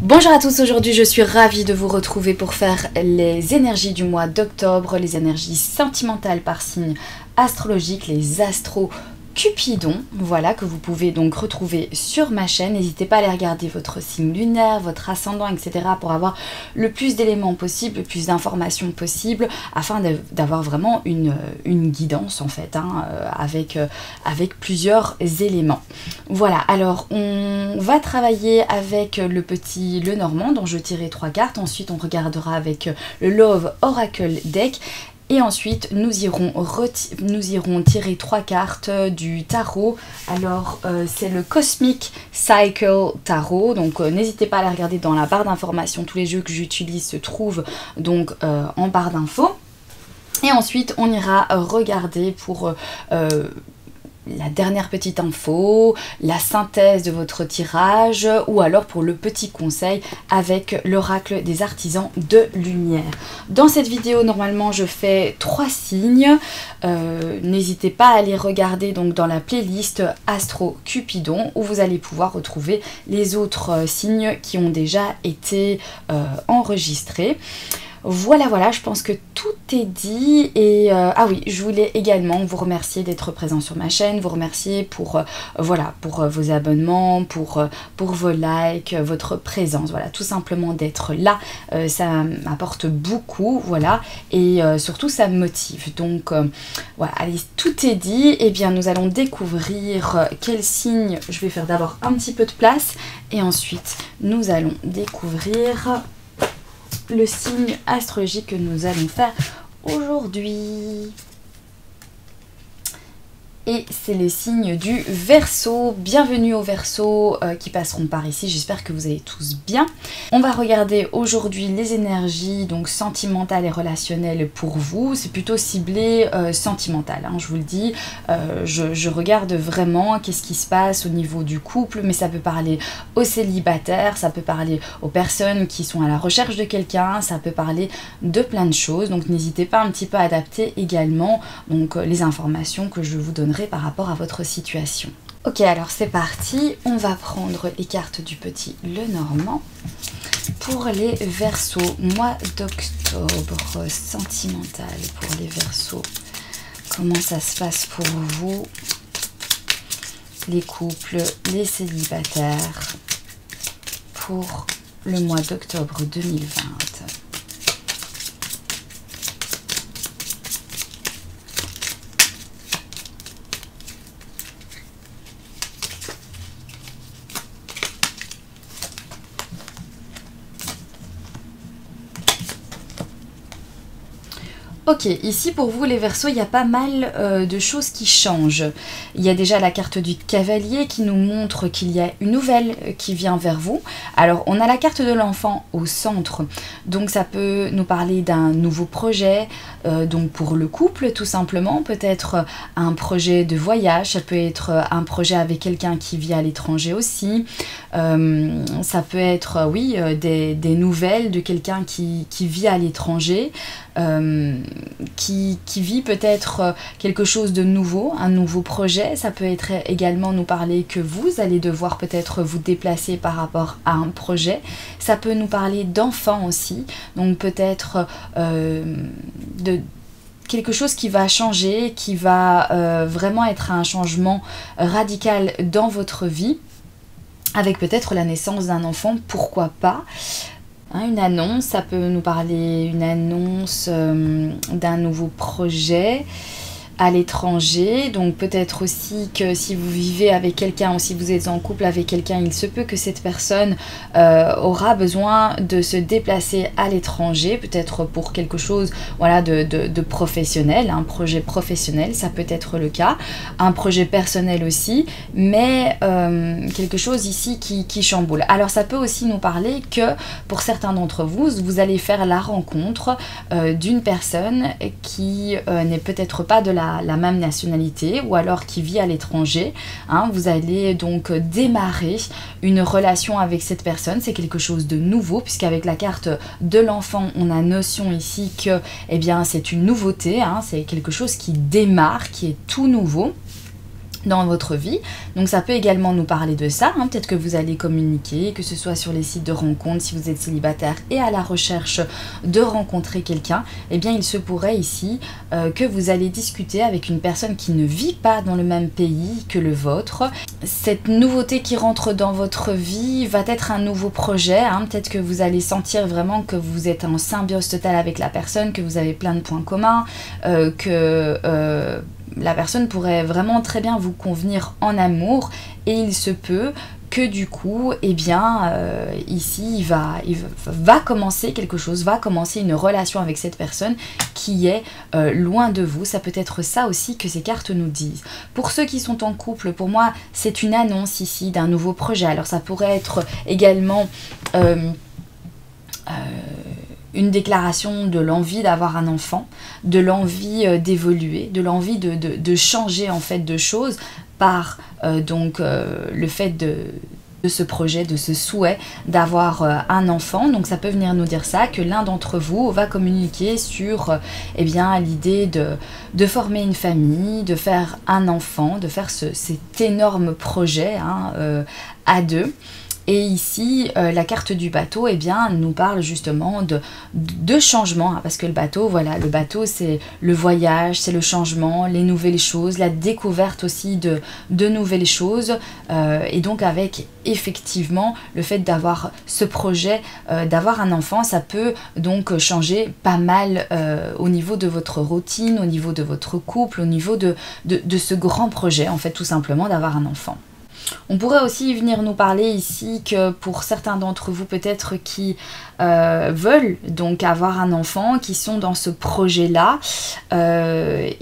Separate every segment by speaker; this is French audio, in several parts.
Speaker 1: Bonjour à tous, aujourd'hui je suis ravie de vous retrouver pour faire les énergies du mois d'octobre, les énergies sentimentales par signe astrologique, les astro-cupidons, voilà, que vous pouvez donc retrouver sur ma chaîne. N'hésitez pas à aller regarder votre signe lunaire, votre ascendant, etc. pour avoir le plus d'éléments possible, le plus d'informations possible, afin d'avoir vraiment une guidance en fait, hein, avec plusieurs éléments. Voilà, alors on va travailler avec le petit Lenormand dont je tirais 3 cartes, ensuite on regardera avec le Love Oracle Deck. Et ensuite, nous irons tirer 3 cartes du tarot. Alors, c'est le Cosmic Cycle Tarot. Donc, n'hésitez pas à la regarder dans la barre d'informations. Tous les jeux que j'utilise se trouvent donc en barre d'infos. Et ensuite, on ira regarder pour la dernière petite info, la synthèse de votre tirage, ou alors pour le petit conseil avec l'oracle des artisans de lumière. Dans cette vidéo, normalement, je fais 3 signes. N'hésitez pas à aller regarder donc dans la playlist Astro Cupidon, où vous allez pouvoir retrouver les autres signes qui ont déjà été enregistrés. Voilà, je pense que tout est dit. Et ah oui, je voulais également vous remercier d'être présent sur ma chaîne, vous remercier pour vos abonnements, pour vos likes, votre présence, voilà, tout simplement d'être là, ça m'apporte beaucoup, voilà, et surtout ça me motive. Donc voilà, allez, tout est dit. Et bien nous allons découvrir quel signe. Je vais faire d'abord un petit peu de place et ensuite nous allons découvrir le signe astrologique que nous allons faire aujourd'hui. Et c'est les signes du Verseau. Bienvenue aux Verseaux qui passeront par ici. J'espère que vous allez tous bien. On va regarder aujourd'hui les énergies donc sentimentales et relationnelles pour vous. C'est plutôt ciblé sentimental, hein, je vous le dis. Je regarde vraiment qu'est-ce qui se passe au niveau du couple, mais ça peut parler aux célibataires, ça peut parler aux personnes qui sont à la recherche de quelqu'un, ça peut parler de plein de choses. Donc n'hésitez pas un petit peu à adapter également donc, les informations que je vous donnerai par rapport à votre situation. Ok, alors c'est parti, on va prendre les cartes du petit Lenormand pour les Verseaux, mois d'octobre sentimental pour les Verseaux. Comment ça se passe pour vous, les couples, les célibataires, pour le mois d'octobre 2020. Ok, ici pour vous les Verseaux, il y a pas mal de choses qui changent. Il y a déjà la carte du cavalier qui nous montre qu'il y a une nouvelle qui vient vers vous. Alors on a la carte de l'enfant au centre, donc ça peut nous parler d'un nouveau projet, donc pour le couple tout simplement, peut-être un projet de voyage, ça peut être un projet avec quelqu'un qui vit à l'étranger aussi, ça peut être oui des nouvelles de quelqu'un qui vit à l'étranger, qui vit peut-être quelque chose de nouveau, un nouveau projet. Ça peut être également nous parler que vous allez devoir peut-être vous déplacer par rapport à un projet. Ça peut nous parler d'enfants aussi, donc peut-être de quelque chose qui va changer, qui va vraiment être un changement radical dans votre vie, avec peut-être la naissance d'un enfant, pourquoi pas. Une annonce, ça peut nous parler une annonce d'un nouveau projet à l'étranger, donc peut-être aussi que si vous vivez avec quelqu'un ou si vous êtes en couple avec quelqu'un, il se peut que cette personne aura besoin de se déplacer à l'étranger, peut-être pour quelque chose voilà, de professionnel, un projet professionnel, ça peut être le cas, un projet personnel aussi, mais quelque chose ici qui chamboule. Alors ça peut aussi nous parler que pour certains d'entre vous, vous allez faire la rencontre d'une personne qui n'est peut-être pas de la même nationalité ou alors qui vit à l'étranger, hein. Vous allez donc démarrer une relation avec cette personne, c'est quelque chose de nouveau puisqu'avec la carte de l'enfant on a notion ici que eh bien c'est une nouveauté, hein. C'est quelque chose qui démarre, qui est tout nouveau. dans votre vie. Donc ça peut également nous parler de ça, hein. Peut-être que vous allez communiquer, que ce soit sur les sites de rencontres, si vous êtes célibataire et à la recherche de rencontrer quelqu'un, eh bien il se pourrait ici que vous allez discuter avec une personne qui ne vit pas dans le même pays que le vôtre. Cette nouveauté qui rentre dans votre vie va être un nouveau projet, hein. Peut-être que vous allez sentir vraiment que vous êtes en symbiose totale avec la personne, que vous avez plein de points communs, la personne pourrait vraiment très bien vous convenir en amour, et il se peut que du coup, eh bien, ici, il va commencer quelque chose, va commencer une relation avec cette personne qui est loin de vous. Ça peut être ça aussi que ces cartes nous disent. Pour ceux qui sont en couple, pour moi, c'est une annonce ici d'un nouveau projet. Alors ça pourrait être également une déclaration de l'envie d'avoir un enfant, de l'envie d'évoluer, de l'envie de changer en fait de choses par le fait de ce projet, de ce souhait d'avoir un enfant. Donc ça peut venir nous dire ça, que l'un d'entre vous va communiquer sur eh bien, l'idée de former une famille, de faire un enfant, de faire cet énorme projet, hein, à deux. Et ici, la carte du bateau, eh bien, nous parle justement de changement, hein, parce que le bateau, voilà, le bateau, c'est le voyage, c'est le changement, les nouvelles choses, la découverte aussi de nouvelles choses, et donc avec effectivement le fait d'avoir ce projet, d'avoir un enfant, ça peut donc changer pas mal au niveau de votre routine, au niveau de votre couple, au niveau de ce grand projet, en fait, tout simplement d'avoir un enfant. On pourrait aussi venir nous parler ici que pour certains d'entre vous peut-être qui veulent donc avoir un enfant, qui sont dans ce projet-là,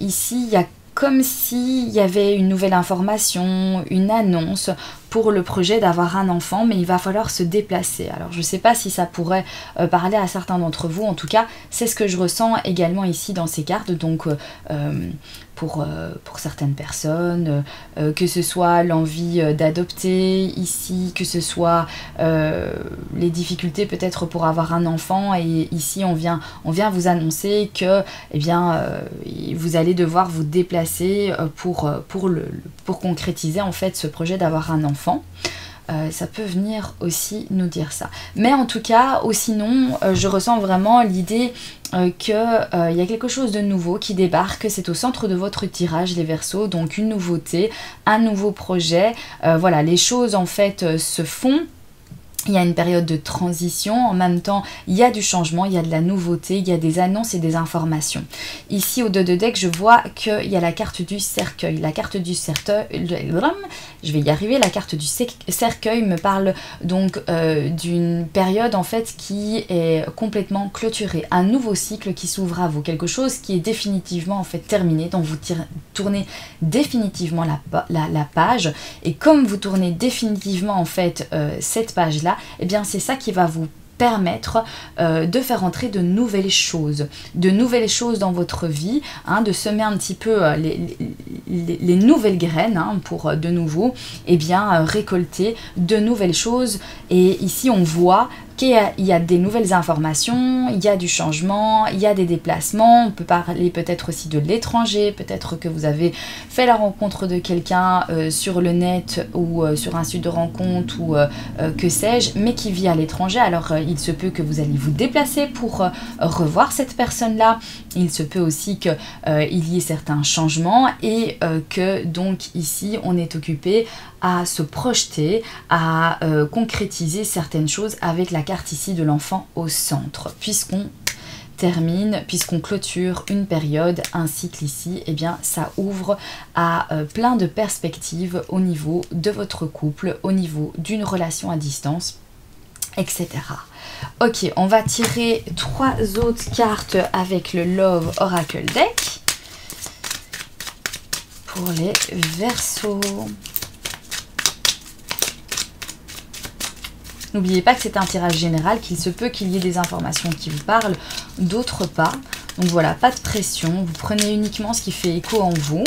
Speaker 1: ici il y a comme s'il y avait une nouvelle information, une annonce pour le projet d'avoir un enfant, mais il va falloir se déplacer. Alors je ne sais pas si ça pourrait parler à certains d'entre vous, en tout cas c'est ce que je ressens également ici dans ces cartes, donc pour certaines personnes, que ce soit l'envie d'adopter ici, que ce soit les difficultés peut-être pour avoir un enfant, et ici on vient vous annoncer que eh bien, vous allez devoir vous déplacer pour concrétiser en fait ce projet d'avoir un enfant. Ça peut venir aussi nous dire ça. Mais en tout cas, ou sinon, je ressens vraiment l'idée qu'il y a quelque chose de nouveau qui débarque. C'est au centre de votre tirage, les Verseaux, donc une nouveauté, un nouveau projet. Voilà, les choses en fait se font. Il y a une période de transition, en même temps il y a du changement, il y a de la nouveauté, il y a des annonces et des informations. Ici au dos de deck, je vois qu'il y a la carte du cercueil. La carte du cercueil, je vais y arriver, la carte du cercueil me parle donc d'une période en fait qui est complètement clôturée. Un nouveau cycle qui s'ouvre à vous, quelque chose qui est définitivement en fait terminé, dont vous tournez définitivement la page. Et comme vous tournez définitivement en fait cette page-là, eh bien c'est ça qui va vous permettre de faire entrer de nouvelles choses dans votre vie, hein, de semer un petit peu les nouvelles graines, hein, pour de nouveau eh bien, récolter de nouvelles choses. Et ici on voit qu'il y a des nouvelles informations, il y a du changement, il y a des déplacements. On peut parler peut-être aussi de l'étranger, peut-être que vous avez fait la rencontre de quelqu'un sur le net ou sur un site de rencontre ou que sais-je, mais qui vit à l'étranger. Alors il se peut que vous allez vous déplacer pour revoir cette personne-là. Il se peut aussi qu'il y ait certains changements et que donc ici on est occupé à se projeter, à concrétiser certaines choses avec la carte ici de l'enfant au centre. Puisqu'on termine, puisqu'on clôture une période, un cycle ici, eh bien ça ouvre à plein de perspectives au niveau de votre couple, au niveau d'une relation à distance, etc. Ok, on va tirer 3 autres cartes avec le Love Oracle Deck pour les Verseaux. N'oubliez pas que c'est un tirage général, qu'il se peut qu'il y ait des informations qui vous parlent, d'autres pas. Donc voilà, pas de pression, vous prenez uniquement ce qui fait écho en vous.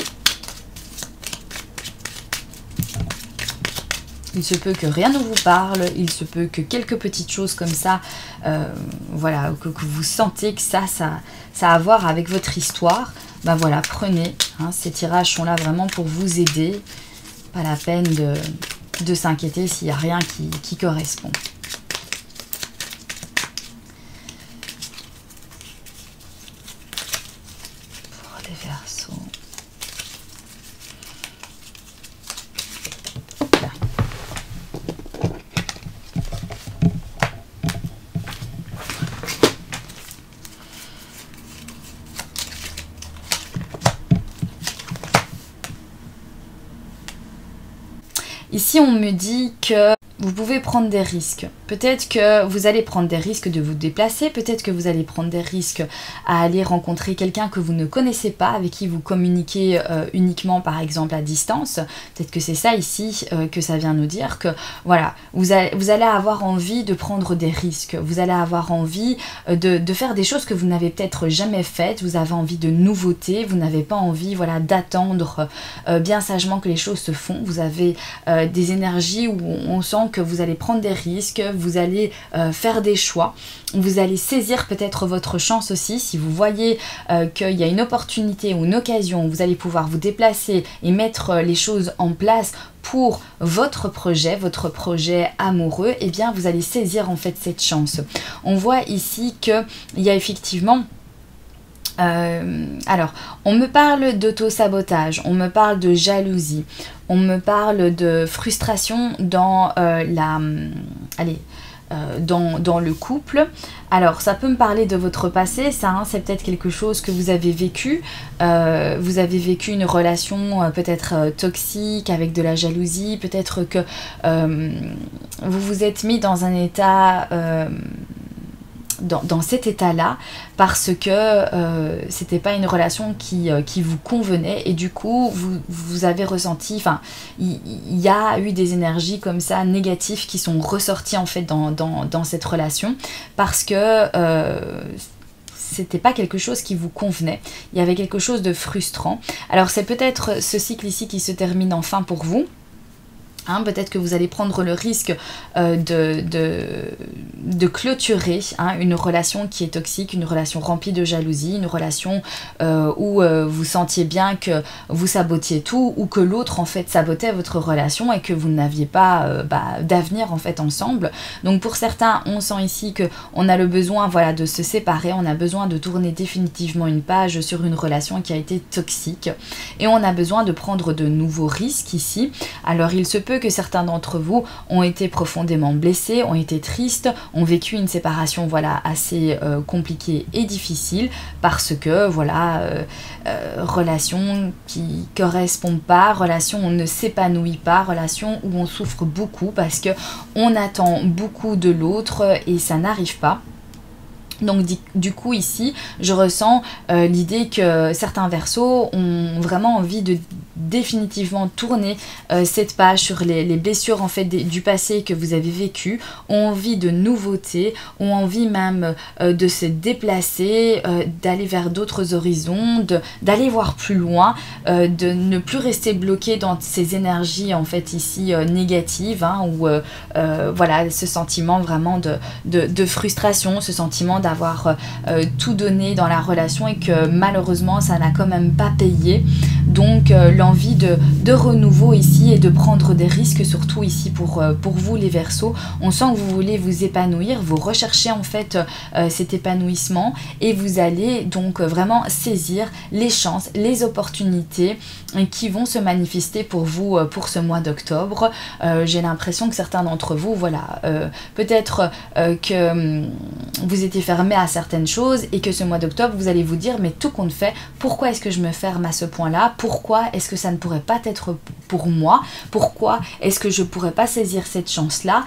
Speaker 1: Il se peut que rien ne vous parle, il se peut que quelques petites choses comme ça, voilà, que vous sentez que ça a à voir avec votre histoire. Ben voilà, prenez, hein, ces tirages sont là vraiment pour vous aider. Pas la peine de s'inquiéter s'il n'y a rien qui correspond. Pour les Verseaux. Là. Ici, on me dit que vous pouvez prendre des risques. Peut-être que vous allez prendre des risques de vous déplacer, peut-être que vous allez prendre des risques à aller rencontrer quelqu'un que vous ne connaissez pas, avec qui vous communiquez uniquement par exemple à distance. Peut-être que c'est ça ici que ça vient nous dire, que voilà, vous allez avoir envie de prendre des risques, vous allez avoir envie de faire des choses que vous n'avez peut-être jamais faites, vous avez envie de nouveautés, vous n'avez pas envie voilà, d'attendre bien sagement que les choses se font, vous avez des énergies où on sent que vous allez prendre des risques, vous allez faire des choix, vous allez saisir peut-être votre chance aussi, si vous voyez qu'il y a une opportunité ou une occasion où vous allez pouvoir vous déplacer et mettre les choses en place pour votre projet amoureux, et eh bien vous allez saisir en fait cette chance. On voit ici qu'il y a effectivement alors, on me parle d'auto-sabotage, on me parle de jalousie, on me parle de frustration dans dans le couple. Alors, ça peut me parler de votre passé, ça, hein, c'est peut-être quelque chose que vous avez vécu. Vous avez vécu une relation peut-être toxique, avec de la jalousie, peut-être que vous vous êtes mis dans un état... Dans cet état-là, parce que c'était pas une relation qui vous convenait, et du coup vous avez ressenti, enfin il y a eu des énergies comme ça négatives qui sont ressorties en fait dans cette relation, parce que c'était pas quelque chose qui vous convenait, il y avait quelque chose de frustrant. Alors c'est peut-être ce cycle ici qui se termine enfin pour vous. Hein, peut-être que vous allez prendre le risque de clôturer une relation qui est toxique, une relation remplie de jalousie, une relation où vous sentiez bien que vous sabotiez tout, ou que l'autre en fait sabotait votre relation et que vous n'aviez pas d'avenir en fait ensemble. Donc pour certains, on sent ici qu'on a le besoin voilà, de se séparer, on a besoin de tourner définitivement une page sur une relation qui a été toxique, et on a besoin de prendre de nouveaux risques ici. Alors il se peut que certains d'entre vous ont été profondément blessés, ont été tristes, ont vécu une séparation voilà, assez compliquée et difficile, parce que voilà, relation qui correspond pas, relation où on ne s'épanouit pas, relation où on souffre beaucoup parce que on attend beaucoup de l'autre et ça n'arrive pas. Donc du coup ici, je ressens l'idée que certains Verseaux ont vraiment envie de définitivement tourner cette page sur les blessures en fait du passé que vous avez vécu, ont envie de nouveautés, ont envie même de se déplacer, d'aller vers d'autres horizons, d'aller voir plus loin, de ne plus rester bloqué dans ces énergies en fait ici négatives, hein, où voilà, ce sentiment vraiment de frustration, ce sentiment d'avoir tout donné dans la relation et que malheureusement ça n'a quand même pas payé. Donc l'envie de renouveau ici et de prendre des risques, surtout ici pour vous les Verseaux. On sent que vous voulez vous épanouir, vous recherchez en fait cet épanouissement, et vous allez donc vraiment saisir les chances, les opportunités qui vont se manifester pour vous pour ce mois d'octobre. J'ai l'impression que certains d'entre vous, voilà, peut-être que vous étiez fermé à certaines choses et que ce mois d'octobre vous allez vous dire mais tout compte fait, pourquoi est-ce que je me ferme à ce point-là, pourquoi est-ce que ça ne pourrait pas être pour moi, pourquoi est-ce que je pourrais pas saisir cette chance-là,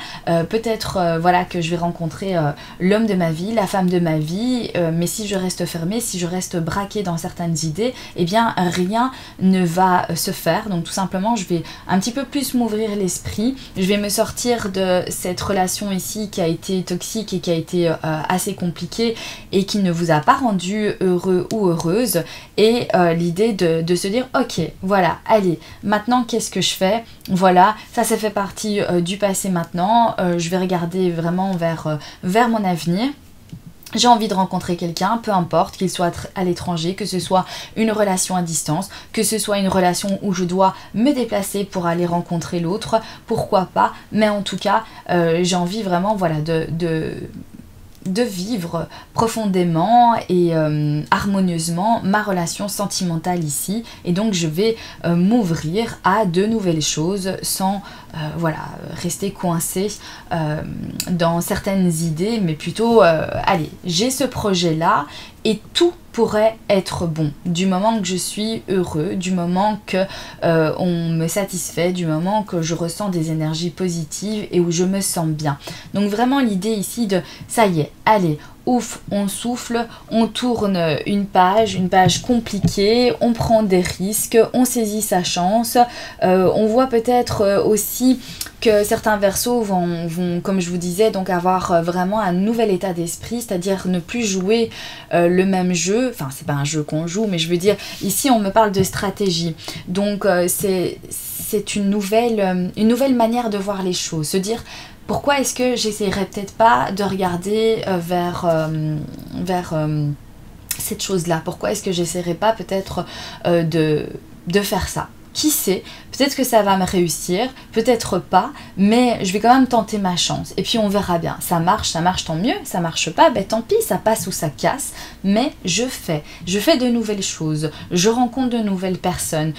Speaker 1: peut-être voilà que je vais rencontrer l'homme de ma vie, la femme de ma vie, mais si je reste fermée, si je reste braquée dans certaines idées, eh bien rien ne va se faire. Donc tout simplement je vais un petit peu plus m'ouvrir l'esprit, je vais me sortir de cette relation ici qui a été toxique et qui a été assez compliquée et qui ne vous a pas rendu heureux ou heureuse, et l'idée de se dire ok voilà, allez maintenant qu'est-ce que je fais, voilà ça fait partie du passé, maintenant je vais regarder vraiment vers mon avenir. j'ai envie de rencontrer quelqu'un, peu importe, qu'il soit à l'étranger, que ce soit une relation à distance, que ce soit une relation où je dois me déplacer pour aller rencontrer l'autre, pourquoi pas, mais en tout cas, j'ai envie vraiment, voilà, de vivre profondément et harmonieusement ma relation sentimentale ici, et donc je vais m'ouvrir à de nouvelles choses sans voilà, rester coincée dans certaines idées, mais plutôt allez, j'ai ce projet là et tout pourrait être bon, du moment que je suis heureux, du moment que on me satisfait, du moment que je ressens des énergies positives et où je me sens bien. Donc vraiment l'idée ici de ça y est, allez, ouf, on souffle, on tourne une page compliquée, on prend des risques, on saisit sa chance, on voit peut-être aussi que certains versos vont, comme je vous disais, donc avoir vraiment un nouvel état d'esprit, c'est-à-dire ne plus jouer le même jeu, enfin c'est pas un jeu qu'on joue, mais je veux dire, ici on me parle de stratégie, donc c'est une nouvelle manière de voir les choses, se dire pourquoi est-ce que j'essayerais peut-être pas de regarder vers cette chose-là, pourquoi est-ce que j'essayerais pas peut-être de faire ça. Qui sait, peut-être que ça va me réussir, peut-être pas, mais je vais quand même tenter ma chance. Et puis on verra bien. Ça marche tant mieux, ça marche pas, ben tant pis, ça passe ou ça casse, mais je fais de nouvelles choses, je rencontre de nouvelles personnes.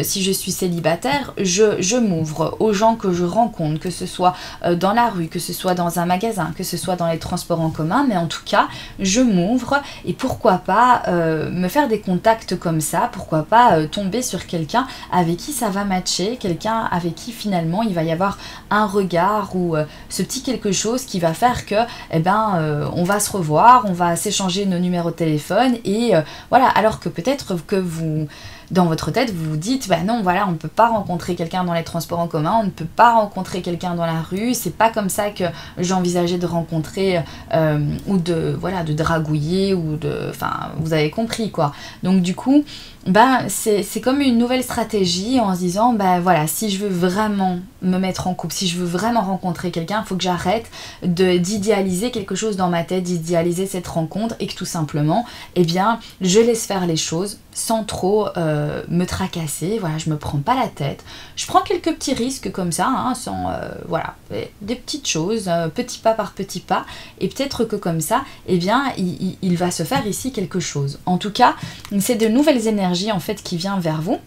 Speaker 1: Si je suis célibataire, je m'ouvre aux gens que je rencontre, que ce soit dans la rue, que ce soit dans un magasin, que ce soit dans les transports en commun, mais en tout cas, je m'ouvre et pourquoi pas me faire des contacts comme ça, pourquoi pas tomber sur quelqu'un avec qui ça va matcher, quelqu'un avec qui finalement il va y avoir un regard ou ce petit quelque chose qui va faire que on va se revoir, on va s'échanger nos numéros de téléphone et voilà, alors que peut-être que vous, dans votre tête, vous vous dites, bah non, voilà, on ne peut pas rencontrer quelqu'un dans les transports en commun, on ne peut pas rencontrer quelqu'un dans la rue, c'est pas comme ça que j'envisageais de rencontrer ou de dragouiller ou de... Enfin, vous avez compris quoi. Donc du coup, c'est comme une nouvelle stratégie en se disant, voilà, si je veux vraiment me mettre en couple, si je veux vraiment rencontrer quelqu'un, il faut que j'arrête d'idéaliser quelque chose dans ma tête, d'idéaliser cette rencontre et que tout simplement, je laisse faire les choses sans trop me tracasser, voilà, je me prends pas la tête, je prends quelques petits risques comme ça, hein, sans, voilà, des petites choses, petit pas par petit pas, et peut-être que comme ça, il va se faire ici quelque chose. En tout cas, c'est de nouvelles énergies en fait qui viennent vers vous.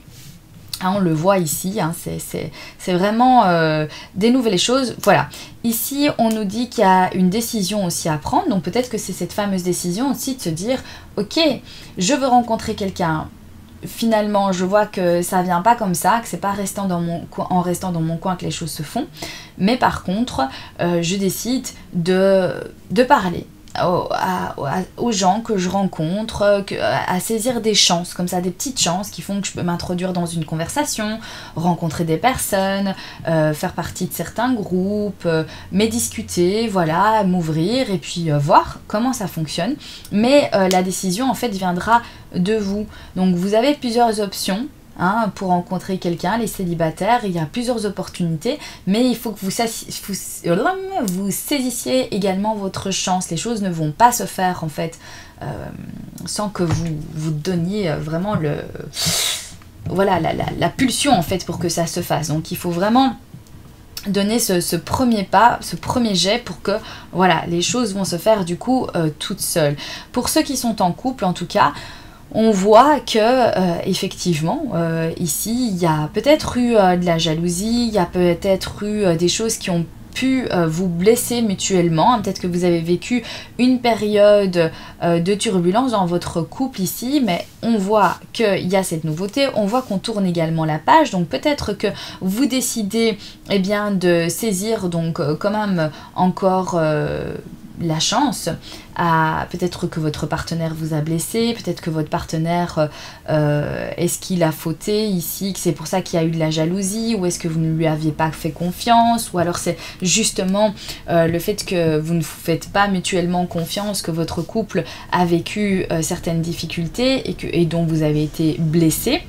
Speaker 1: Hein, on le voit ici, hein, c'est vraiment des nouvelles choses. Voilà, ici on nous dit qu'il y a une décision aussi à prendre, donc peut-être que c'est cette fameuse décision aussi de se dire, ok, je veux rencontrer quelqu'un, finalement je vois que ça vient pas comme ça, que c'est pas en restant dans mon coin que les choses se font, mais par contre je décide de parler aux gens que je rencontre, à saisir des chances, comme ça, des petites chances qui font que je peux m'introduire dans une conversation, rencontrer des personnes, faire partie de certains groupes, mais discuter, voilà, m'ouvrir et puis voir comment ça fonctionne. Mais la décision en fait viendra de vous. Donc vous avez plusieurs options. Hein, pour rencontrer quelqu'un, les célibataires, il y a plusieurs opportunités, mais il faut que vous saisissiez également votre chance. Les choses ne vont pas se faire en fait sans que vous donniez vraiment la pulsion en fait pour que ça se fasse. Donc il faut vraiment donner ce premier pas, ce premier jet pour que voilà, les choses vont se faire du coup toutes seules. Pour ceux qui sont en couple en tout cas, on voit que effectivement ici il y a peut-être eu de la jalousie, il y a peut-être eu des choses qui ont pu vous blesser mutuellement, peut-être que vous avez vécu une période de turbulence dans votre couple ici, mais on voit qu'il y a cette nouveauté, on voit qu'on tourne également la page, donc peut-être que vous décidez de saisir donc quand même encore la chance, peut-être que votre partenaire vous a blessé, peut-être que votre partenaire, est-ce qu'il a fauté ici, que c'est pour ça qu'il y a eu de la jalousie, ou est-ce que vous ne lui aviez pas fait confiance, ou alors c'est justement le fait que vous ne vous faites pas mutuellement confiance, que votre couple a vécu certaines difficultés et dont vous avez été blessé.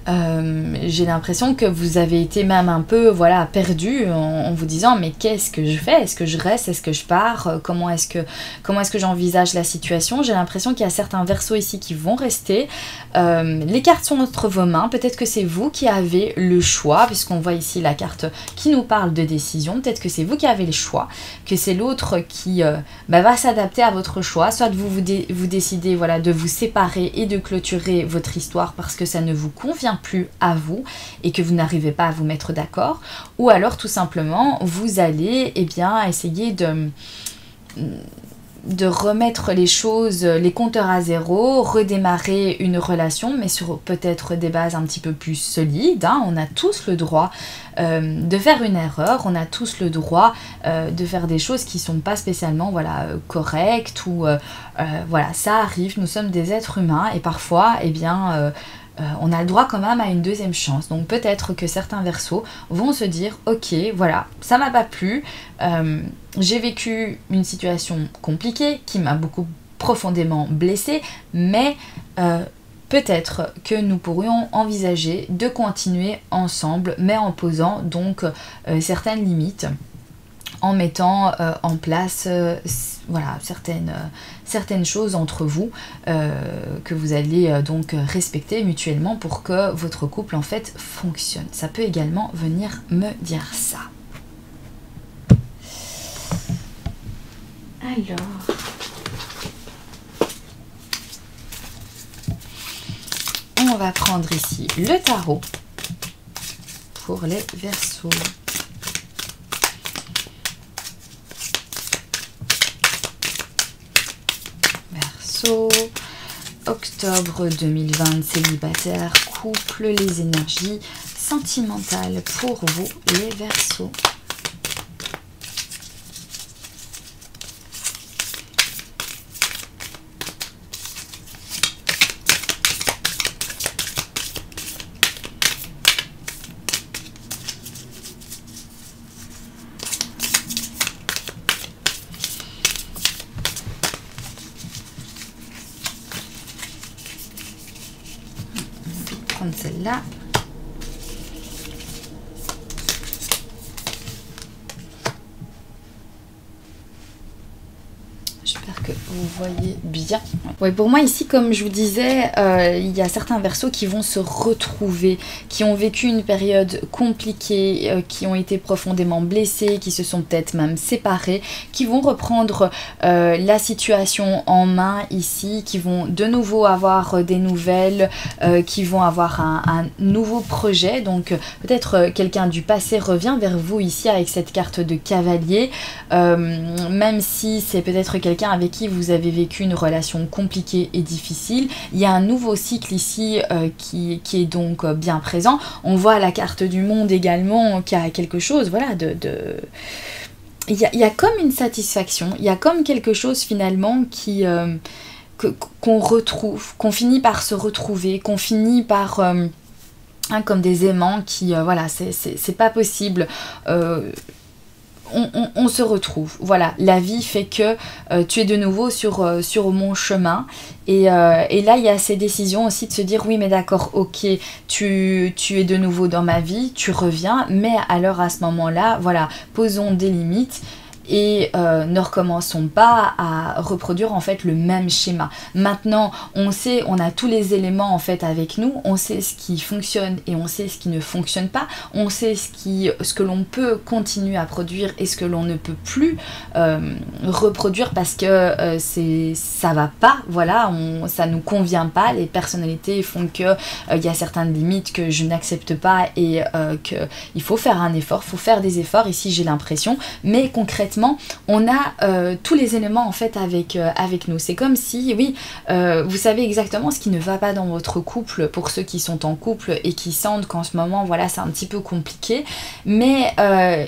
Speaker 1: J'ai l'impression que vous avez été même un peu voilà, perdu en vous disant mais qu'est-ce que je fais? Est-ce que je reste? Est-ce que je pars? Comment est-ce que j'envisage la situation? J'ai l'impression qu'il y a certains verseaux ici qui vont rester. Les cartes sont entre vos mains. Peut-être que c'est vous qui avez le choix, puisqu'on voit ici la carte qui nous parle de décision. Peut-être que c'est vous qui avez le choix, que c'est l'autre qui va s'adapter à votre choix. Soit vous décidez voilà, de vous séparer et de clôturer votre histoire parce que ça ne vous convient plus à vous et que vous n'arrivez pas à vous mettre d'accord, ou alors tout simplement vous allez essayer de remettre les choses, les compteurs à zéro, redémarrer une relation, mais sur peut-être des bases un petit peu plus solides. Hein. On a tous le droit de faire une erreur, on a tous le droit de faire des choses qui ne sont pas spécialement correctes, ou voilà, ça arrive, nous sommes des êtres humains, et parfois, on a le droit quand même à une deuxième chance. Donc peut-être que certains verseaux vont se dire ok, voilà, ça m'a pas plu, j'ai vécu une situation compliquée qui m'a beaucoup profondément blessée, mais peut-être que nous pourrions envisager de continuer ensemble, mais en posant donc certaines limites, en mettant en place voilà, certaines choses entre vous que vous allez donc respecter mutuellement pour que votre couple en fait fonctionne. Ça peut également venir me dire ça. Alors, on va prendre ici le tarot pour les Verseaux. Octobre 2020, célibataire, couple, les énergies sentimentales pour vous, les Verseaux. Celle-là. J'espère que vous voyez bien. Ouais, pour moi ici, comme je vous disais, il y a certains Verseaux qui vont se retrouver, qui ont vécu une période compliquée, qui ont été profondément blessés, qui se sont peut-être même séparés, qui vont reprendre la situation en main ici, qui vont de nouveau avoir des nouvelles, qui vont avoir un nouveau projet. Donc peut-être quelqu'un du passé revient vers vous ici avec cette carte de cavalier, même si c'est peut-être quelqu'un avec qui vous avez vécu une relation compliquée et difficile. Il y a un nouveau cycle ici qui est donc bien présent. On voit la carte du monde également qui a quelque chose, voilà, il y a comme une satisfaction, il y a comme quelque chose finalement qui qu'on retrouve, qu'on finit par se retrouver, qu'on finit par comme des aimants qui voilà, c'est pas possible. On se retrouve, voilà, la vie fait que tu es de nouveau sur mon chemin, et là il y a ces décisions aussi de se dire oui mais d'accord, ok, tu es de nouveau dans ma vie, tu reviens, mais alors à ce moment là, voilà, posons des limites et ne recommençons pas à reproduire en fait le même schéma. Maintenant on sait, on a tous les éléments en fait avec nous, on sait ce qui fonctionne et on sait ce qui ne fonctionne pas, on sait ce que l'on peut continuer à produire et ce que l'on ne peut plus reproduire parce que ça va pas, voilà, ça nous convient pas, les personnalités font que il y a certaines limites que je n'accepte pas et qu'il faut faire un effort, il faut faire des efforts ici j'ai l'impression, mais concrètement on a tous les éléments en fait avec nous. C'est comme si, oui, vous savez exactement ce qui ne va pas dans votre couple pour ceux qui sont en couple et qui sentent qu'en ce moment, voilà, c'est un petit peu compliqué. Mais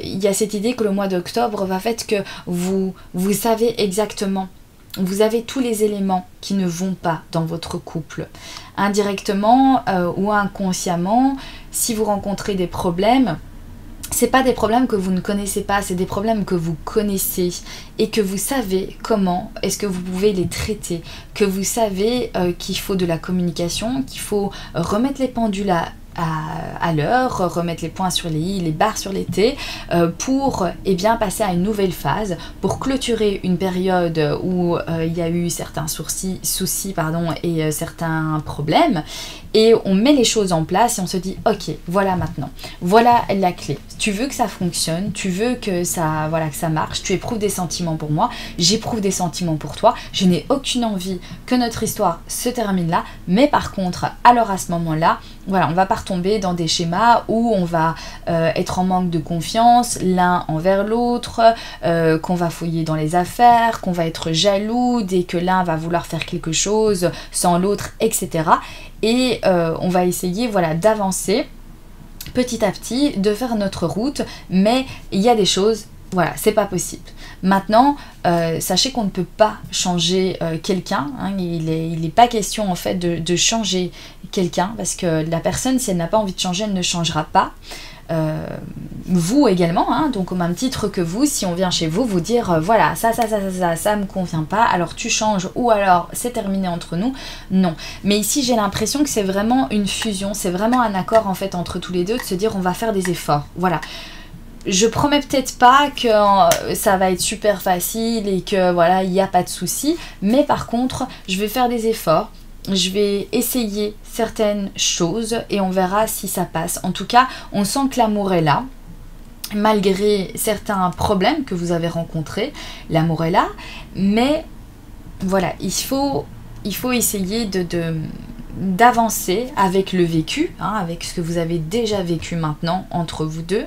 Speaker 1: il y a cette idée que le mois d'octobre va faire que vous savez exactement. Vous avez tous les éléments qui ne vont pas dans votre couple. Indirectement ou inconsciemment, si vous rencontrez des problèmes, c'est pas des problèmes que vous ne connaissez pas, c'est des problèmes que vous connaissez et que vous savez comment est-ce que vous pouvez les traiter, que vous savez qu'il faut de la communication, qu'il faut remettre les pendules à l'heure, remettre les points sur les i, les barres sur les t, pour passer à une nouvelle phase, pour clôturer une période où il y a eu certains soucis et certains problèmes, et on met les choses en place et on se dit ok, voilà maintenant, voilà la clé. Tu veux que ça fonctionne, tu veux que ça marche, tu éprouves des sentiments pour moi, j'éprouve des sentiments pour toi, je n'ai aucune envie que notre histoire se termine là, mais par contre, alors à ce moment-là, voilà, on va pas retomber dans des schémas où on va être en manque de confiance l'un envers l'autre, qu'on va fouiller dans les affaires, qu'on va être jaloux dès que l'un va vouloir faire quelque chose sans l'autre, etc. Et on va essayer d'avancer petit à petit, de faire notre route, mais il y a des choses, voilà, c'est pas possible. Maintenant, sachez qu'on ne peut pas changer quelqu'un, hein, il n'est pas question en fait de changer quelqu'un, parce que la personne, si elle n'a pas envie de changer, elle ne changera pas. Vous également, hein, donc au même titre que vous, si on vient chez vous, vous dire voilà, ça me convient pas, alors tu changes, ou alors c'est terminé entre nous, non. Mais ici j'ai l'impression que c'est vraiment une fusion, c'est vraiment un accord en fait entre tous les deux, de se dire on va faire des efforts, voilà. Je promets peut-être pas que ça va être super facile et que voilà, il n'y a pas de souci, mais par contre, je vais faire des efforts. Je vais essayer certaines choses et on verra si ça passe. En tout cas, on sent que l'amour est là. Malgré certains problèmes que vous avez rencontrés, l'amour est là. Mais voilà, il faut essayer d'avancer avec le vécu, hein, avec ce que vous avez déjà vécu maintenant entre vous deux,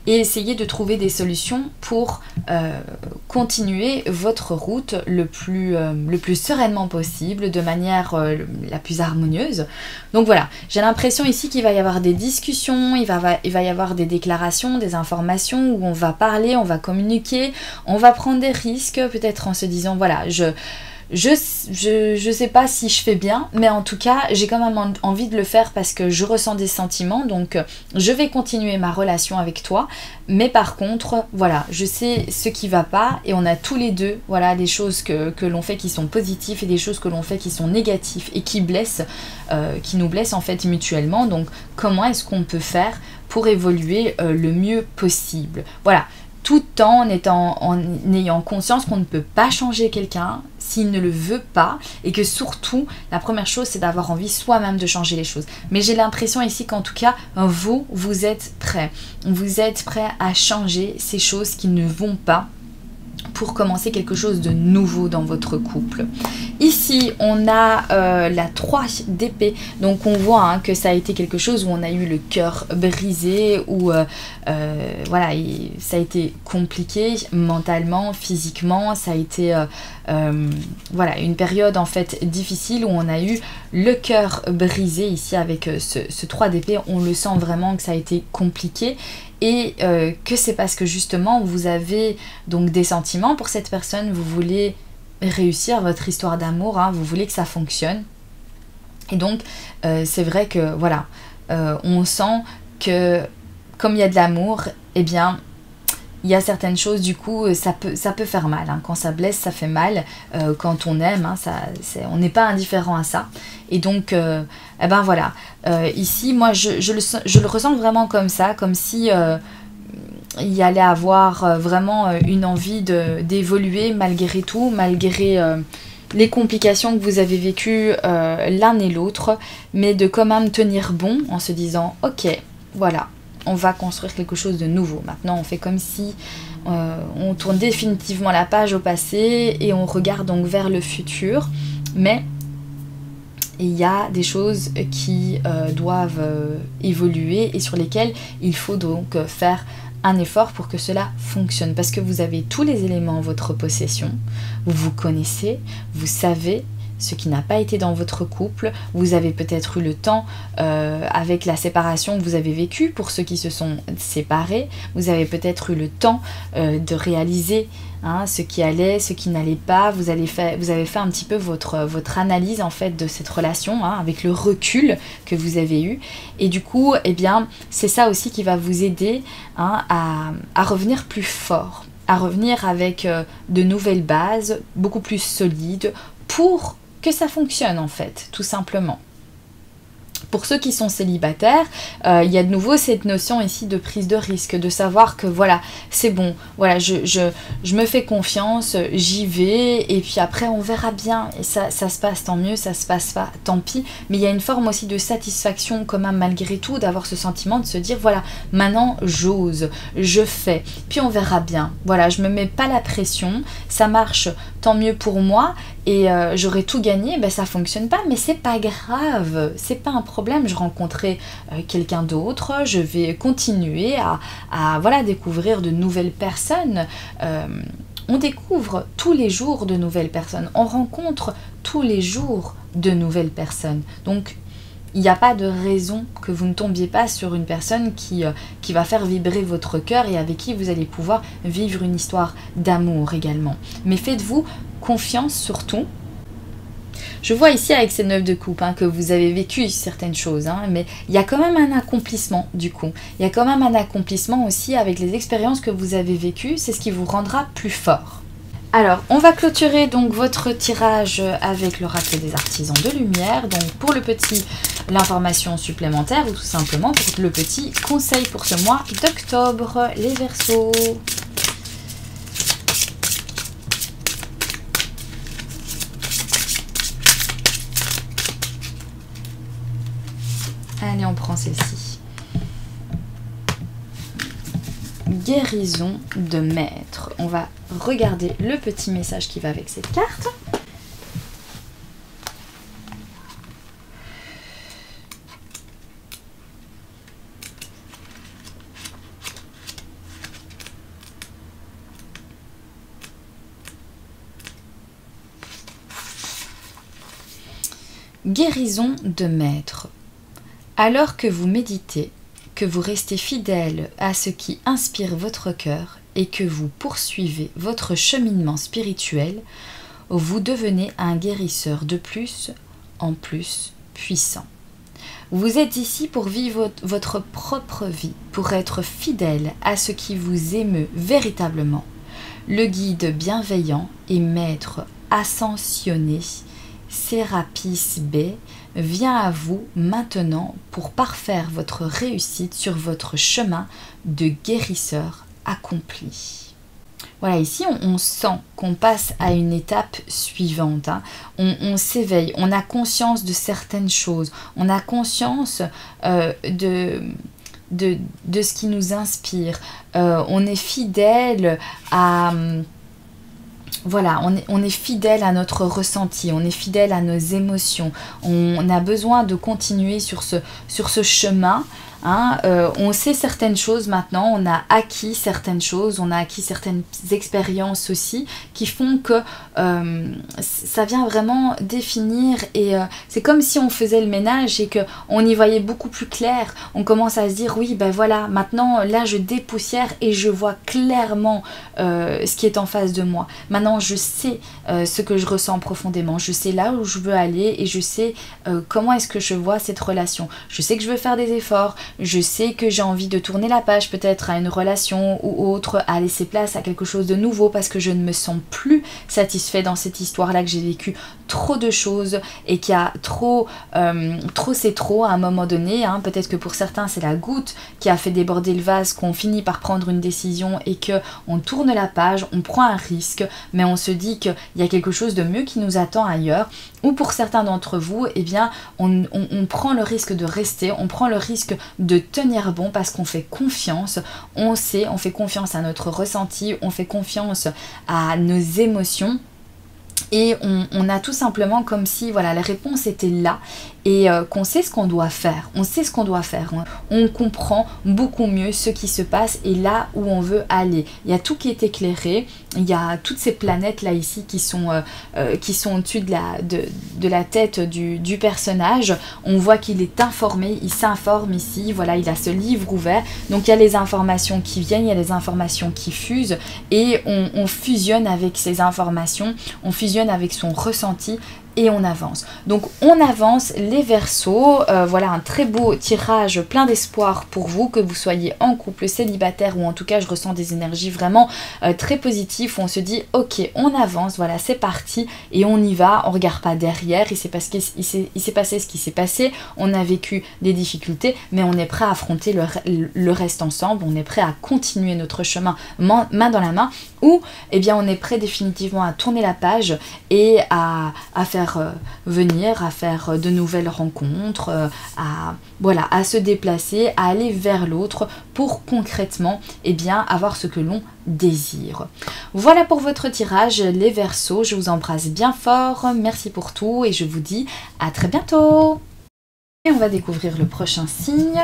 Speaker 1: et essayer de trouver des solutions pour continuer votre route le plus sereinement possible, de manière la plus harmonieuse. Donc voilà, j'ai l'impression ici qu'il va y avoir des discussions, il va y avoir des déclarations, des informations où on va parler, on va communiquer, on va prendre des risques, peut-être en se disant voilà, je sais pas si je fais bien, mais en tout cas, j'ai quand même envie de le faire parce que je ressens des sentiments, donc je vais continuer ma relation avec toi. Mais par contre, voilà, je sais ce qui va pas et on a tous les deux, voilà, des choses que l'on fait qui sont positives et des choses que l'on fait qui sont négatives et qui blessent, qui nous blessent en fait mutuellement. Donc, comment est-ce qu'on peut faire pour évoluer le mieux possible? Voilà. Tout en ayant conscience qu'on ne peut pas changer quelqu'un s'il ne le veut pas, et que surtout, la première chose, c'est d'avoir envie soi-même de changer les choses. Mais j'ai l'impression ici qu'en tout cas, vous êtes prêts. Vous êtes prêts à changer ces choses qui ne vont pas, pour commencer quelque chose de nouveau dans votre couple. Ici, on a la 3 d'épée, donc on voit hein, que ça a été quelque chose où on a eu le cœur brisé, où voilà, ça a été compliqué mentalement, physiquement, ça a été voilà, une période en fait difficile où on a eu le cœur brisé ici avec ce 3 d'épée, on le sent vraiment que ça a été compliqué. Et que c'est parce que justement vous avez donc des sentiments pour cette personne, vous voulez réussir votre histoire d'amour, hein, vous voulez que ça fonctionne. Et donc c'est vrai que voilà, on sent que comme il y a de l'amour, eh bien il y a certaines choses, du coup, ça peut faire mal. Hein. Quand ça blesse, ça fait mal. Quand on aime, hein, on n'est pas indifférent à ça. Et donc, eh ben voilà. Ici, moi, je le ressens vraiment comme ça, comme si il y allait avoir vraiment une envie d'évoluer malgré tout, malgré les complications que vous avez vécues l'un et l'autre, mais de quand même tenir bon en se disant « Ok, voilà ». On va construire quelque chose de nouveau. Maintenant, on fait comme si on tourne définitivement la page au passé et on regarde donc vers le futur. Mais il y a des choses qui doivent évoluer et sur lesquelles il faut donc faire un effort pour que cela fonctionne. Parce que vous avez tous les éléments en votre possession. Vous vous connaissez, vous savez ce qui n'a pas été dans votre couple, vous avez peut-être eu le temps avec la séparation que vous avez vécue, pour ceux qui se sont séparés, vous avez peut-être eu le temps de réaliser hein, ce qui allait, ce qui n'allait pas, vous avez fait un petit peu votre analyse en fait de cette relation, hein, avec le recul que vous avez eu, et du coup, eh bien, c'est ça aussi qui va vous aider hein, à revenir plus fort, à revenir avec de nouvelles bases, beaucoup plus solides, pour que ça fonctionne en fait, tout simplement. Pour ceux qui sont célibataires, il y a de nouveau cette notion ici de prise de risque, de savoir que voilà, c'est bon, voilà, je me fais confiance, j'y vais, et puis après on verra bien, et ça se passe tant mieux, ça se passe pas, tant pis, mais il y a une forme aussi de satisfaction quand même malgré tout, d'avoir ce sentiment de se dire voilà, maintenant j'ose, je fais, puis on verra bien, voilà, je me mets pas la pression, ça marche, tant mieux pour moi, et j'aurais tout gagné, ben ça fonctionne pas, mais c'est pas grave, c'est pas un problème, je rencontrerai quelqu'un d'autre, je vais continuer à voilà, découvrir de nouvelles personnes. On découvre tous les jours de nouvelles personnes, on rencontre tous les jours de nouvelles personnes, donc il n'y a pas de raison que vous ne tombiez pas sur une personne qui va faire vibrer votre cœur et avec qui vous allez pouvoir vivre une histoire d'amour également. Mais faites-vous confiance surtout. Je vois ici avec ces 9 de coupe que vous avez vécu certaines choses, mais il y a quand même un accomplissement du coup. Il y a quand même un accomplissement aussi avec les expériences que vous avez vécues, c'est ce qui vous rendra plus fort. Alors, on va clôturer donc votre tirage avec l'oracle des artisans de lumière. Donc pour le petit, l'information supplémentaire ou tout simplement pour le petit conseil pour ce mois d'octobre, les Verseaux. Allez, on prend celle-ci. Guérison de maître. On va regarder le petit message qui va avec cette carte. Guérison de maître. Alors que vous méditez, que vous restez fidèle à ce qui inspire votre cœur et que vous poursuivez votre cheminement spirituel, vous devenez un guérisseur de plus en plus puissant. Vous êtes ici pour vivre votre propre vie, pour être fidèle à ce qui vous émeut véritablement. Le guide bienveillant et maître ascensionné, Sérapis B, vient à vous maintenant pour parfaire votre réussite sur votre chemin de guérisseur accompli. Voilà, ici on sent qu'on passe à une étape suivante. On s'éveille, on a conscience de certaines choses, on a conscience de ce qui nous inspire. On est fidèle à... Voilà, on est fidèle à notre ressenti, on est fidèle à nos émotions. On a besoin de continuer sur ce chemin. On sait certaines choses maintenant, on a acquis certaines choses, on a acquis certaines expériences aussi qui font que ça vient vraiment définir et c'est comme si on faisait le ménage et qu'on y voyait beaucoup plus clair. On commence à se dire oui ben voilà, maintenant là je dépoussière et je vois clairement ce qui est en face de moi. Maintenant je sais ce que je ressens profondément, je sais là où je veux aller et je sais comment est-ce que je vois cette relation. Je sais que je veux faire des efforts, je sais que j'ai envie de tourner la page peut-être à une relation ou autre, à laisser place à quelque chose de nouveau parce que je ne me sens plus satisfait dans cette histoire-là, que j'ai vécu trop de choses et qu'il y a trop c'est trop à un moment donné. Peut-être que pour certains c'est la goutte qui a fait déborder le vase, qu'on finit par prendre une décision et qu'on tourne la page, on prend un risque, mais on se dit qu'il y a quelque chose de mieux qui nous attend ailleurs. Ou pour certains d'entre vous, eh bien, on prend le risque de rester, on prend le risque de tenir bon parce qu'on fait confiance, on sait, on fait confiance à notre ressenti, on fait confiance à nos émotions. Et on a tout simplement comme si voilà, la réponse était là et qu'on sait ce qu'on doit faire. On sait ce qu'on doit faire. On comprend beaucoup mieux ce qui se passe et là où on veut aller. Il y a tout qui est éclairé. Il y a toutes ces planètes là ici qui sont au-dessus de la tête du personnage. On voit qu'il est informé, il s'informe ici. Voilà, il a ce livre ouvert. Donc il y a les informations qui viennent, il y a les informations qui fusent et on fusionne avec ces informations. On fusionne avec son ressenti et on avance. Donc on avance les Verseaux, voilà un très beau tirage plein d'espoir pour vous, que vous soyez en couple, célibataire ou en tout cas je ressens des énergies vraiment très positives où on se dit ok on avance, voilà c'est parti et on y va, on regarde pas derrière, il s'est passé ce qui s'est passé, on a vécu des difficultés mais on est prêt à affronter le reste ensemble, on est prêt à continuer notre chemin main dans la main ou eh bien on est prêt définitivement à tourner la page et à faire venir, à faire de nouvelles rencontres, à se déplacer, à aller vers l'autre pour concrètement eh bien, avoir ce que l'on désire. Voilà pour votre tirage les Verseaux, je vous embrasse bien fort, merci pour tout et je vous dis à très bientôt. Et on va découvrir le prochain signe.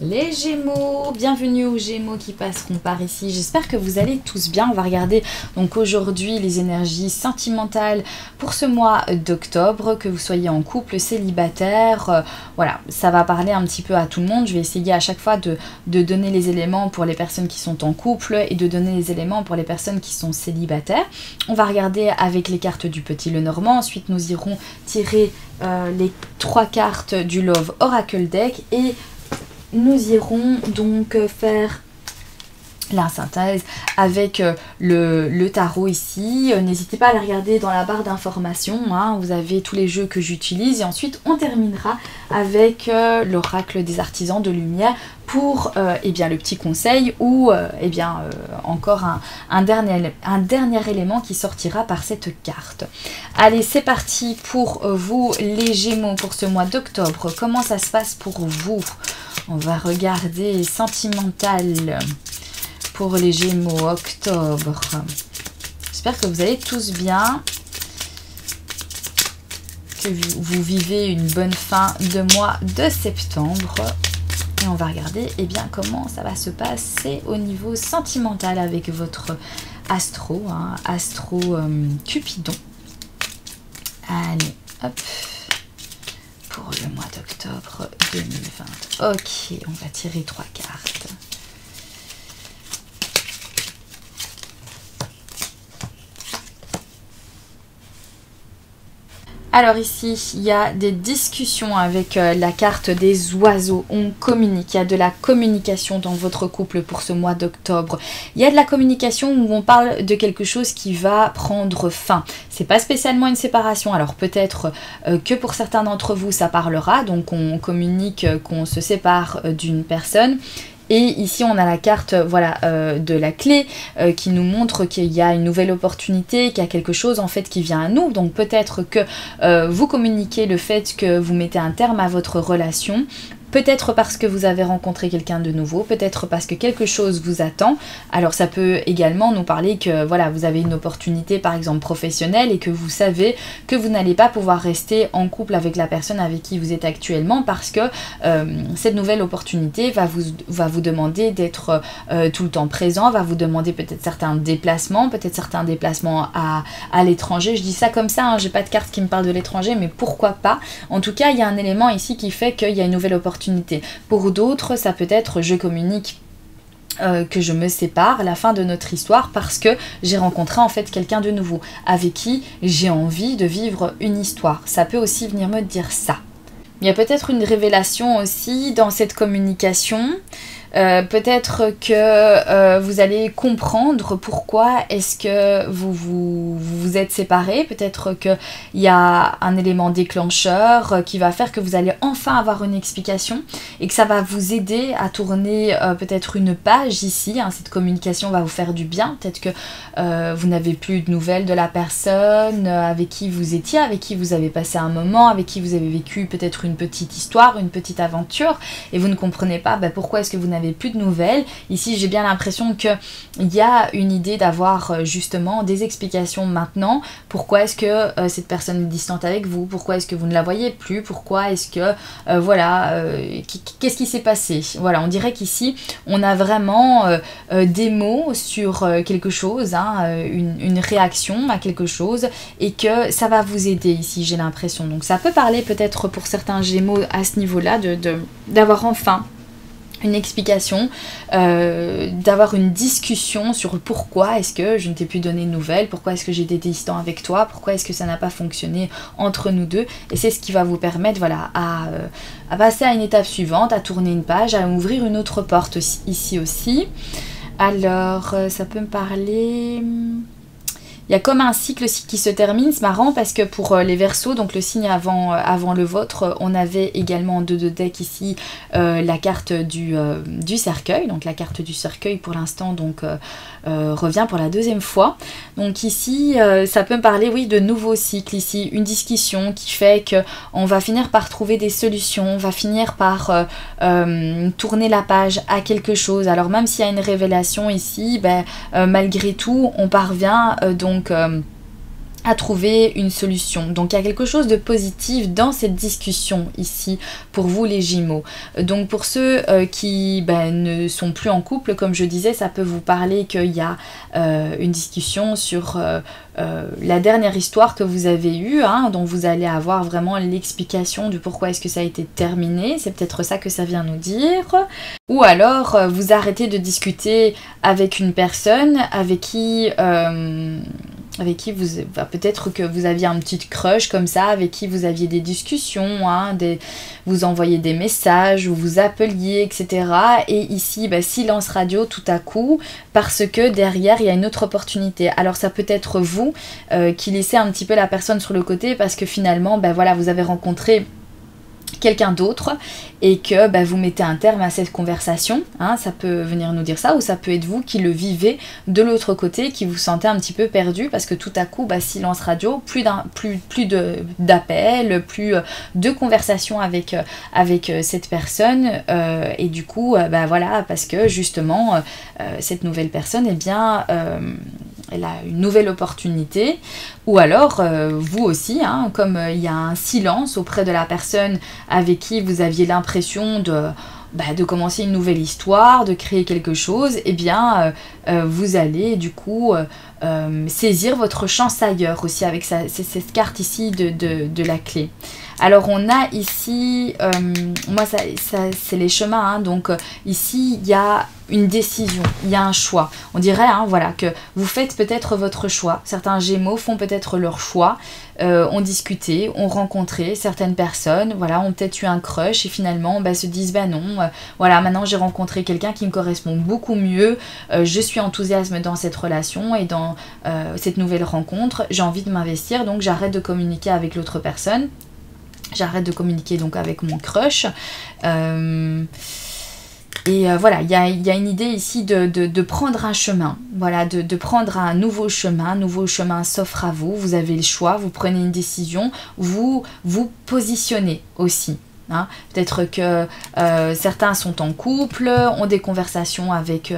Speaker 1: Les Gémeaux, bienvenue aux Gémeaux qui passeront par ici. J'espère que vous allez tous bien. On va regarder donc aujourd'hui les énergies sentimentales pour ce mois d'octobre, que vous soyez en couple, célibataire. Voilà, ça va parler un petit peu à tout le monde. Je vais essayer à chaque fois de donner les éléments pour les personnes qui sont en couple et de donner les éléments pour les personnes qui sont célibataires. On va regarder avec les cartes du Petit Lenormand. Ensuite, nous irons tirer les 3 cartes du Love Oracle Deck et nous irons donc faire la synthèse avec le tarot ici. N'hésitez pas à la regarder dans la barre d'informations, hein. Vous avez tous les jeux que j'utilise et ensuite on terminera avec l'oracle des artisans de lumière pour eh bien, le petit conseil ou encore un dernier élément qui sortira par cette carte. Allez, c'est parti pour vous les Gémeaux pour ce mois d'octobre. Comment ça se passe pour vous? On va regarder sentimental pour les Gémeaux octobre. J'espère que vous allez tous bien, que vous vivez une bonne fin de mois de septembre. Et on va regarder eh bien, comment ça va se passer au niveau sentimental avec votre astro, hein, astro Cupidon. Allez, hop, pour le mois d'octobre 2020. Ok, on va tirer 3 cartes. Alors ici, il y a des discussions avec la carte des oiseaux, on communique, il y a de la communication dans votre couple pour ce mois d'octobre. Il y a de la communication où on parle de quelque chose qui va prendre fin. C'est pas spécialement une séparation, alors peut-être que pour certains d'entre vous ça parlera, donc on communique qu'on se sépare d'une personne. Et ici, on a la carte voilà, de la clé qui nous montre qu'il y a une nouvelle opportunité, qu'il y a quelque chose en fait qui vient à nous. Donc peut-être que vous communiquez le fait que vous mettez un terme à votre relation. Peut-être parce que vous avez rencontré quelqu'un de nouveau, peut-être parce que quelque chose vous attend. Alors ça peut également nous parler que voilà, vous avez une opportunité par exemple professionnelle et que vous savez que vous n'allez pas pouvoir rester en couple avec la personne avec qui vous êtes actuellement parce que cette nouvelle opportunité va vous demander d'être tout le temps présent, va vous demander peut-être certains déplacements à l'étranger. Je dis ça comme ça, hein, j'ai pas de carte qui me parle de l'étranger, mais pourquoi pas. En tout cas, il y a un élément ici qui fait qu'il y a une nouvelle opportunité. Pour d'autres, ça peut être je communique que je me sépare, la fin de notre histoire parce que j'ai rencontré en fait quelqu'un de nouveau avec qui j'ai envie de vivre une histoire. Ça peut aussi venir me dire ça. Il y a peut-être une révélation aussi dans cette communication. Peut-être que vous allez comprendre pourquoi est-ce que vous êtes séparés. Peut-être qu'il y a un élément déclencheur qui va faire que vous allez enfin avoir une explication et que ça va vous aider à tourner peut-être une page ici, hein. Cette communication va vous faire du bien. Peut-être que vous n'avez plus de nouvelles de la personne avec qui vous étiez, avec qui vous avez passé un moment, avec qui vous avez vécu peut-être une petite histoire, une petite aventure et vous ne comprenez pas pourquoi est-ce que vous n'avez plus de nouvelles. Ici, j'ai bien l'impression qu'il y a une idée d'avoir justement des explications maintenant. Pourquoi est-ce que cette personne est distante avec vous? Pourquoi est-ce que vous ne la voyez plus? Pourquoi est-ce que, qu'est-ce qui s'est passé? Voilà, on dirait qu'ici, on a vraiment des mots sur quelque chose, hein, une réaction à quelque chose et que ça va vous aider ici, j'ai l'impression. Donc ça peut parler peut-être pour certains Gémeaux à ce niveau-là d'avoir enfin une explication, d'avoir une discussion sur pourquoi est-ce que je ne t'ai plus donné de nouvelles, pourquoi est-ce que j'étais distant avec toi, pourquoi est-ce que ça n'a pas fonctionné entre nous deux. Et c'est ce qui va vous permettre, voilà, à passer à une étape suivante, à tourner une page, à ouvrir une autre porte ici aussi. Alors, ça peut me parler... Il y a comme un cycle aussi qui se termine, c'est marrant parce que pour les Verseaux, donc le signe avant le vôtre, on avait également en 2 de deck ici la carte du cercueil. Donc la carte du cercueil pour l'instant donc revient pour la 2e fois. Donc ici, ça peut me parler, oui, de nouveaux cycles ici, une discussion qui fait qu'on va finir par trouver des solutions, on va finir par tourner la page à quelque chose. Alors même s'il y a une révélation ici, ben, malgré tout, on parvient donc à trouver une solution. Donc il y a quelque chose de positif dans cette discussion ici pour vous les Gémeaux. Donc pour ceux qui ne sont plus en couple, comme je disais, ça peut vous parler qu'il y a une discussion sur la dernière histoire que vous avez eue, hein, dont vous allez avoir vraiment l'explication du pourquoi est-ce que ça a été terminé. C'est peut-être ça que ça vient nous dire. Ou alors vous arrêtez de discuter avec une personne avec qui vous, peut-être que vous aviez un petit crush comme ça, avec qui vous aviez des discussions, hein, vous envoyez des messages, ou vous appeliez, etc. Et ici, silence radio tout à coup, parce que derrière, il y a une autre opportunité. Alors ça peut être vous qui laissez un petit peu la personne sur le côté, parce que finalement, voilà, vous avez rencontré quelqu'un d'autre et que vous mettez un terme à cette conversation, hein, ça peut venir nous dire ça, ou ça peut être vous qui le vivez de l'autre côté, qui vous sentez un petit peu perdu parce que tout à coup, silence radio, plus d'appels, plus de conversations avec cette personne, et du coup, voilà, parce que justement, cette nouvelle personne, eh bien, elle a une nouvelle opportunité, ou alors vous aussi, hein, comme il y a un silence auprès de la personne avec qui vous aviez l'impression de commencer une nouvelle histoire, de créer quelque chose, eh bien vous allez du coup saisir votre chance ailleurs aussi avec cette carte ici de la clé. Alors on a ici, moi c'est les chemins, hein, donc ici il y a une décision, il y a un choix. On dirait, hein, voilà, que vous faites peut-être votre choix. Certains Gémeaux font peut-être leur choix, ont discuté, ont rencontré certaines personnes, voilà, ont peut-être eu un crush et finalement se disent non, voilà, maintenant j'ai rencontré quelqu'un qui me correspond beaucoup mieux, je suis enthousiaste dans cette relation et dans cette nouvelle rencontre, j'ai envie de m'investir, donc j'arrête de communiquer avec l'autre personne. J'arrête de communiquer donc avec mon crush. Voilà, il y a une idée ici de prendre un chemin. Voilà, de prendre un nouveau chemin s'offre à vous. Vous avez le choix, vous prenez une décision, vous vous positionnez aussi. Hein. Peut-être que certains sont en couple, ont des conversations avec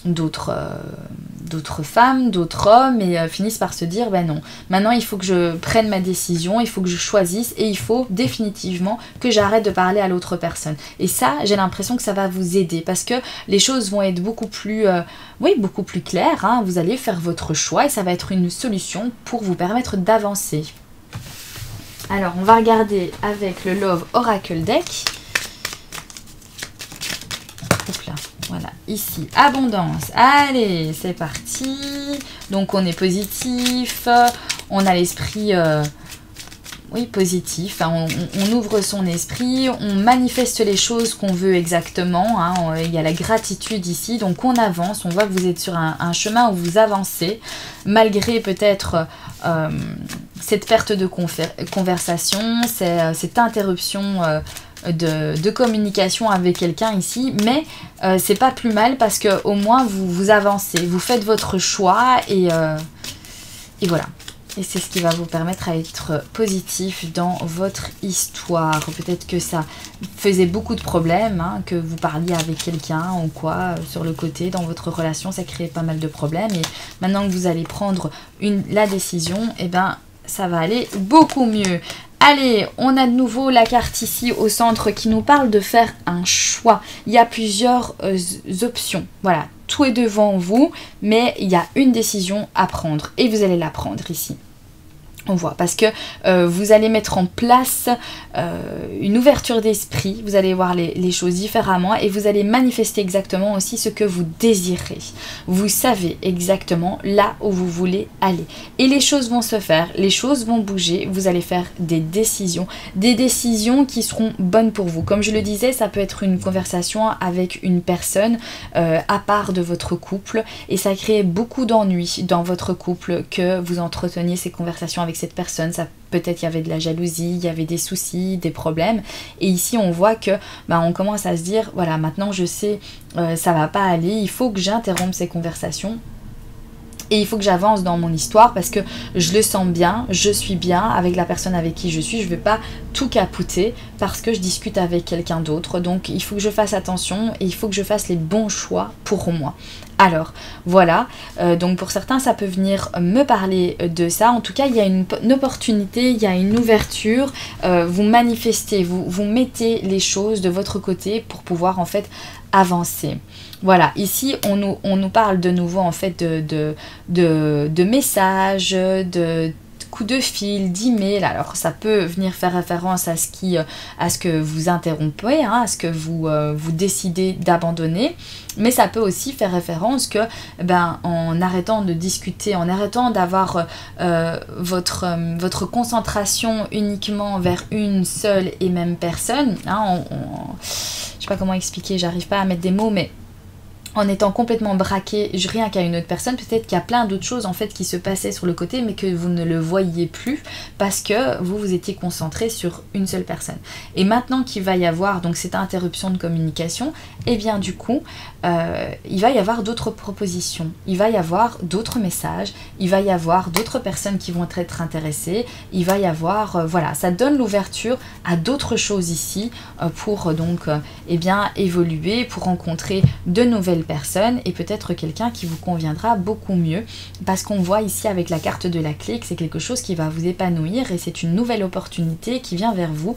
Speaker 1: d'autres femmes, d'autres hommes, et finissent par se dire non, maintenant il faut que je prenne ma décision, il faut que je choisisse et il faut définitivement que j'arrête de parler à l'autre personne. Et ça, j'ai l'impression que ça va vous aider parce que les choses vont être beaucoup plus claires, hein. Vous allez faire votre choix et ça va être une solution pour vous permettre d'avancer. Alors on va regarder avec le Love Oracle Deck. Hop là. Voilà, ici, abondance. Allez, c'est parti. Donc, on est positif. On a l'esprit positif. Hein, on ouvre son esprit. On manifeste les choses qu'on veut exactement. Hein, il y a la gratitude ici. Donc, on avance. On voit que vous êtes sur un chemin où vous avancez. Malgré peut-être cette perte de conversation, cette interruption de communication avec quelqu'un ici, mais c'est pas plus mal parce que au moins vous avancez, vous faites votre choix et voilà. Et c'est ce qui va vous permettre à être positif dans votre histoire. Peut-être que ça faisait beaucoup de problèmes, hein, que vous parliez avec quelqu'un ou quoi, sur le côté, dans votre relation, ça créait pas mal de problèmes. Et maintenant que vous allez prendre la décision, eh ben, ça va aller beaucoup mieux. Allez, on a de nouveau la carte ici au centre qui nous parle de faire un choix. Il y a plusieurs options. Voilà, tout est devant vous, mais il y a une décision à prendre et vous allez la prendre ici. On voit, parce que vous allez mettre en place une ouverture d'esprit, vous allez voir les choses différemment et vous allez manifester exactement aussi ce que vous désirez. Vous savez exactement là où vous voulez aller. Et les choses vont se faire, les choses vont bouger, vous allez faire des décisions qui seront bonnes pour vous. Comme je le disais, ça peut être une conversation avec une personne à part de votre couple et ça crée beaucoup d'ennuis dans votre couple que vous entreteniez ces conversations avec cette personne. Ça peut-être il y avait de la jalousie, il y avait des soucis, des problèmes et ici on voit que on commence à se dire voilà, maintenant je sais ça va pas aller, il faut que j'interrompe ces conversations et il faut que j'avance dans mon histoire parce que je le sens bien, je suis bien avec la personne avec qui je suis, je ne vais pas tout capoter parce que je discute avec quelqu'un d'autre. Donc il faut que je fasse attention et il faut que je fasse les bons choix pour moi. Alors voilà, donc pour certains ça peut venir me parler de ça. En tout cas il y a une opportunité, il y a une ouverture, vous manifestez, vous mettez les choses de votre côté pour pouvoir en fait avancer. Voilà, ici on nous parle de nouveau en fait de messages, de coups de fil, d'email. Alors ça peut venir faire référence à ce que vous interrompez, hein, à ce que vous décidez d'abandonner. Mais ça peut aussi faire référence que en arrêtant de discuter, en arrêtant d'avoir votre concentration uniquement vers une seule et même personne, hein, je sais pas comment expliquer, j'arrive pas à mettre des mots, mais en étant complètement braqué rien qu'à une autre personne, peut-être qu'il y a plein d'autres choses en fait qui se passaient sur le côté mais que vous ne le voyiez plus parce que vous étiez concentré sur une seule personne. Et maintenant qu'il va y avoir donc cette interruption de communication, et bien du coup il va y avoir d'autres propositions, il va y avoir d'autres messages, il va y avoir d'autres personnes qui vont être intéressées, il va y avoir voilà, ça donne l'ouverture à d'autres choses ici pour donc évoluer, pour rencontrer de nouvelles personnes et peut-être quelqu'un qui vous conviendra beaucoup mieux parce qu'on voit ici avec la carte de la clé que c'est quelque chose qui va vous épanouir et c'est une nouvelle opportunité qui vient vers vous.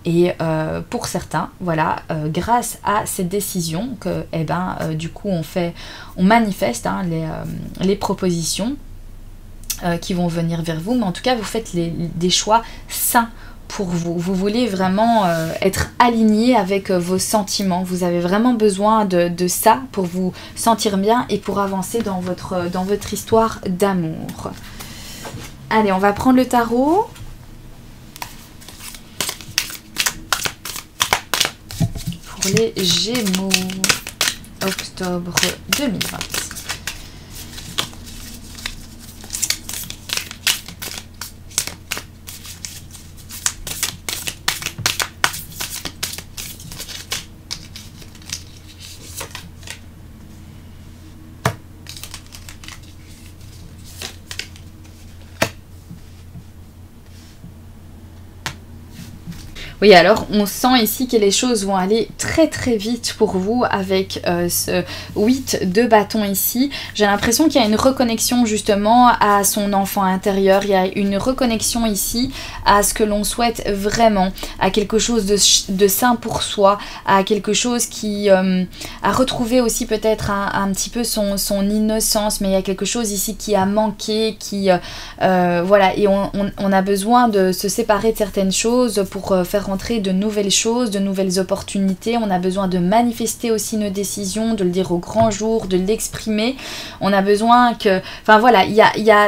Speaker 1: Et pour certains, voilà, grâce à cette décision que du coup on manifeste hein, les propositions qui vont venir vers vous, mais en tout cas vous faites des choix sains pour vous. Vous voulez vraiment être aligné avec vos sentiments. Vous avez vraiment besoin de ça pour vous sentir bien et pour avancer dans votre histoire d'amour. Allez, on va prendre le tarot. Pour les Gémeaux, octobre 2020. Oui, alors on sent ici que les choses vont aller très très vite pour vous avec ce 8 de bâton ici. J'ai l'impression qu'il y a une reconnexion justement à son enfant intérieur. Il y a une reconnexion ici à ce que l'on souhaite vraiment, à quelque chose de sain pour soi, à quelque chose qui a retrouvé aussi peut-être un petit peu son innocence, mais il y a quelque chose ici qui a manqué, voilà, et on a besoin de se séparer de certaines choses pour faire rentrer de nouvelles choses, de nouvelles opportunités. On a besoin de manifester aussi nos décisions, de le dire au grand jour, de l'exprimer. On a besoin que... Enfin voilà,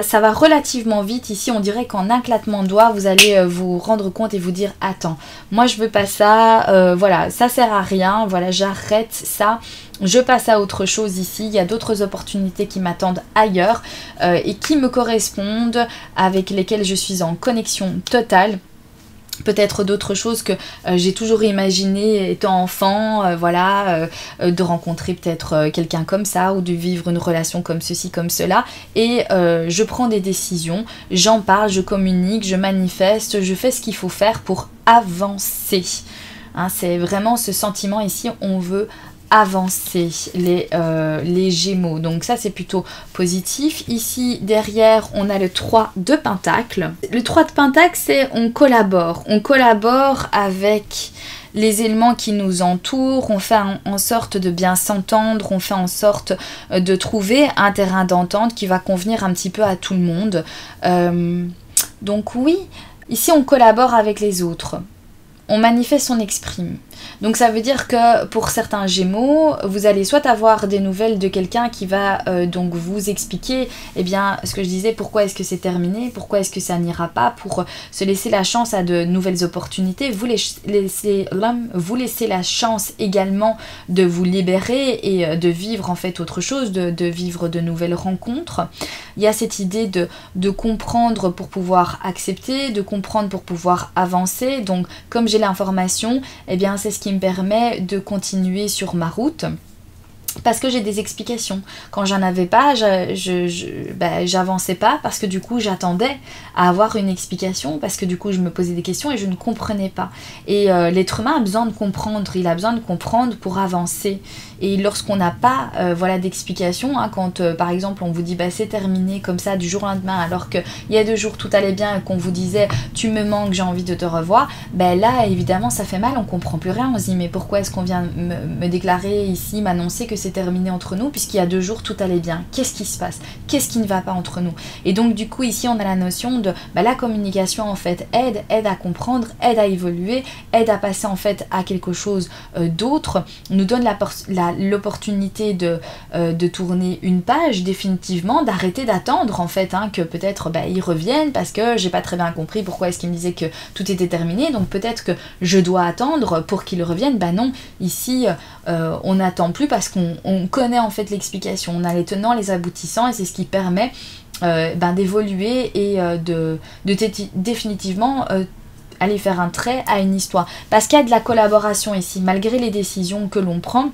Speaker 1: ça va relativement vite. Ici, on dirait qu'en un claquement de doigts, vous allez vous rendre compte et vous dire « Attends, moi je veux pas ça, voilà, ça sert à rien, voilà, j'arrête ça. » Je passe à autre chose ici, il y a d'autres opportunités qui m'attendent ailleurs et qui me correspondent, avec lesquelles je suis en connexion totale. Peut-être d'autres choses que j'ai toujours imaginé étant enfant, voilà, de rencontrer peut-être quelqu'un comme ça ou de vivre une relation comme ceci, comme cela. Et je prends des décisions, j'en parle, je communique, je manifeste, je fais ce qu'il faut faire pour avancer. Hein, c'est vraiment ce sentiment ici, on veut avancer les Gémeaux, donc ça c'est plutôt positif. Ici derrière on a le 3 de Pentacle. Le 3 de Pentacle, c'est on collabore avec les éléments qui nous entourent, on fait en sorte de bien s'entendre, on fait en sorte de trouver un terrain d'entente qui va convenir un petit peu à tout le monde. Donc oui, ici on collabore avec les autres. On manifeste, on exprime. Donc ça veut dire que pour certains Gémeaux, vous allez soit avoir des nouvelles de quelqu'un qui va donc vous expliquer, eh bien, ce que je disais, pourquoi est-ce que c'est terminé, pourquoi est-ce que ça n'ira pas, pour se laisser la chance à de nouvelles opportunités, vous laissez la chance également de vous libérer et de vivre en fait autre chose, de vivre de nouvelles rencontres. Il y a cette idée de comprendre pour pouvoir accepter, de comprendre pour pouvoir avancer. Donc comme j'ai l'information, eh bien c'est ce qui me permet de continuer sur ma route. Parce que j'ai des explications. Quand j'en avais pas, j'avançais pas parce que du coup j'attendais à avoir une explication, parce que du coup je me posais des questions et je ne comprenais pas. Et l'être humain a besoin de comprendre, il a besoin de comprendre pour avancer. Et lorsqu'on n'a pas voilà, d'explication, hein, quand par exemple on vous dit bah, c'est terminé comme ça du jour au lendemain, alors qu'il y a 2 jours tout allait bien et qu'on vous disait tu me manques, j'ai envie de te revoir, ben là évidemment ça fait mal, on comprend plus rien, on se dit mais pourquoi est-ce qu'on vient me déclarer ici, m'annoncer que c'est terminé entre nous, puisqu'il y a 2 jours tout allait bien, qu'est-ce qui se passe, qu'est-ce qui ne va pas entre nous? Et donc du coup ici on a la notion de bah, la communication en fait aide à comprendre, aide à évoluer, aide à passer en fait à quelque chose d'autre, nous donne l'opportunité de tourner une page définitivement, d'arrêter d'attendre en fait hein, que peut-être bah, ils reviennent parce que j'ai pas très bien compris pourquoi est-ce qu'ils me disaient que tout était terminé, donc peut-être que je dois attendre pour qu'ils reviennent. Bah non, ici on n'attend plus parce qu'on connaît en fait l'explication, on a les tenants, les aboutissants et c'est ce qui permet d'évoluer et de définitivement aller faire un trait à une histoire. Parce qu'il y a de la collaboration ici, malgré les décisions que l'on prend.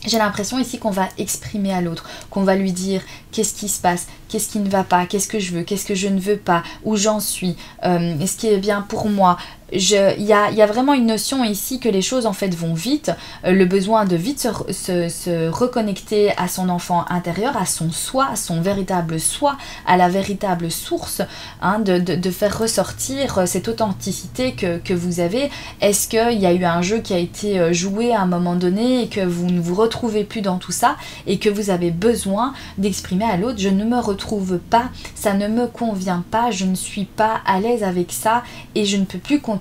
Speaker 1: J'ai l'impression ici qu'on va exprimer à l'autre, qu'on va lui dire qu'est-ce qui se passe, qu'est-ce qui ne va pas, qu'est-ce que je veux, qu'est-ce que je ne veux pas, où j'en suis, ce qui est bien pour moi. Il y a vraiment une notion ici que les choses en fait vont vite, le besoin de vite se reconnecter à son enfant intérieur, à son soi, à son véritable soi, à la véritable source, hein, de faire ressortir cette authenticité que vous avez. Est-ce qu'il y a eu un jeu qui a été joué à un moment donné et que vous ne vous retrouvez plus dans tout ça et que vous avez besoin d'exprimer à l'autre, je ne me retrouve pas, ça ne me convient pas, je ne suis pas à l'aise avec ça et je ne peux plus continuer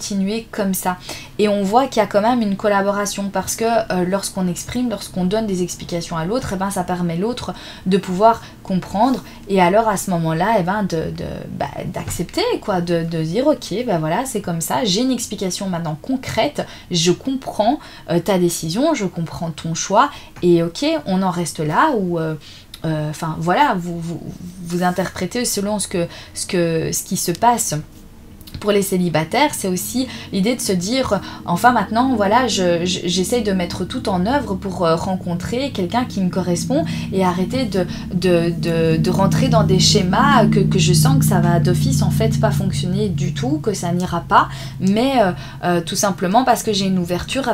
Speaker 1: comme ça. Et on voit qu'il y a quand même une collaboration parce que lorsqu'on exprime, lorsqu'on donne des explications à l'autre, eh ben, ça permet l'autre de pouvoir comprendre et alors à ce moment-là d'accepter quoi, de dire ok, ben voilà, c'est comme ça, j'ai une explication maintenant concrète, je comprends ta décision, je comprends ton choix et ok, on en reste là ou enfin voilà, vous interprétez selon ce qui se passe. Pour les célibataires, c'est aussi l'idée de se dire, enfin maintenant, voilà, j'essaye de mettre tout en œuvre pour rencontrer quelqu'un qui me correspond et arrêter de rentrer dans des schémas que je sens que ça va d'office en fait pas fonctionner du tout, que ça n'ira pas, mais tout simplement parce que j'ai une ouverture,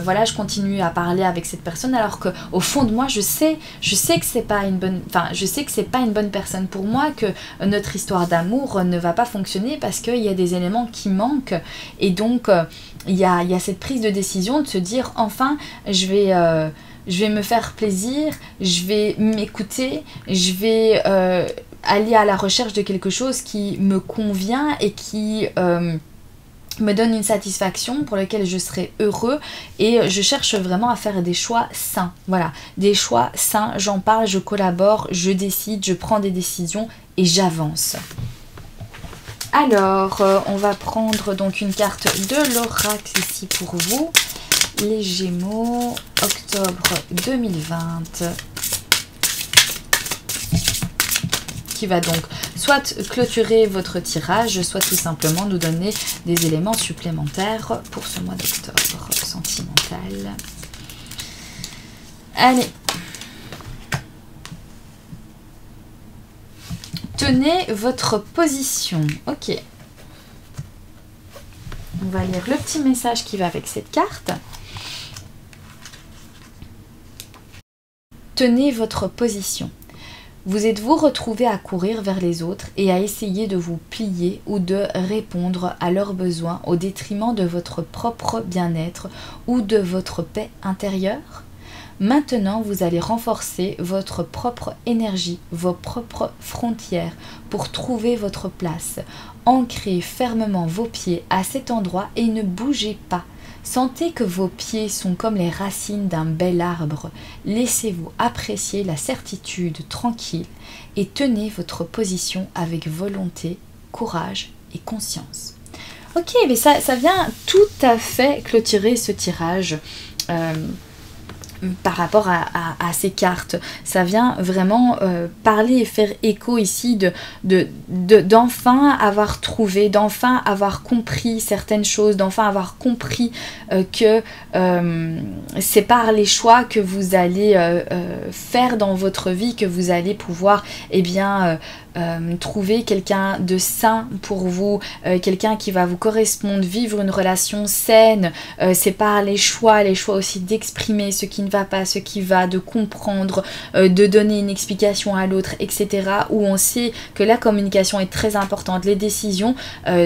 Speaker 1: voilà, je continue à parler avec cette personne alors qu'au fond de moi, je sais que c'est pas une bonne, enfin, je sais que c'est pas une bonne personne pour moi, que notre histoire d'amour ne va pas fonctionner parce qu'il y a des éléments qui manquent et donc il y a cette prise de décision de se dire enfin je vais me faire plaisir, je vais m'écouter, je vais aller à la recherche de quelque chose qui me convient et qui me donne une satisfaction pour lequel je serai heureux et je cherche vraiment à faire des choix sains, voilà, des choix sains, j'en parle, je collabore, je décide, je prends des décisions et j'avance. Alors, on va prendre donc une carte de l'oracle ici pour vous, les Gémeaux, octobre 2020, qui va donc soit clôturer votre tirage, soit tout simplement nous donner des éléments supplémentaires pour ce mois d'octobre sentimental. Allez. Tenez votre position. Ok. On va lire le petit message qui va avec cette carte. Tenez votre position. Vous êtes-vous retrouvé à courir vers les autres et à essayer de vous plier ou de répondre à leurs besoins au détriment de votre propre bien-être ou de votre paix intérieure ? Maintenant, vous allez renforcer votre propre énergie, vos propres frontières pour trouver votre place. Ancrez fermement vos pieds à cet endroit et ne bougez pas. Sentez que vos pieds sont comme les racines d'un bel arbre. Laissez-vous apprécier la certitude tranquille et tenez votre position avec volonté, courage et conscience. Ok, mais ça vient tout à fait clôturer ce tirage. Par rapport à ces cartes, ça vient vraiment parler et faire écho ici d'enfin avoir trouvé, d'enfin avoir compris certaines choses, d'enfin avoir compris que c'est par les choix que vous allez faire dans votre vie que vous allez pouvoir trouver quelqu'un de sain pour vous, quelqu'un qui va vous correspondre, vivre une relation saine. C'est par les choix aussi d'exprimer ce qui ne va pas, ce qui va, de comprendre, de donner une explication à l'autre, etc. Où on sait que la communication est très importante. Les décisions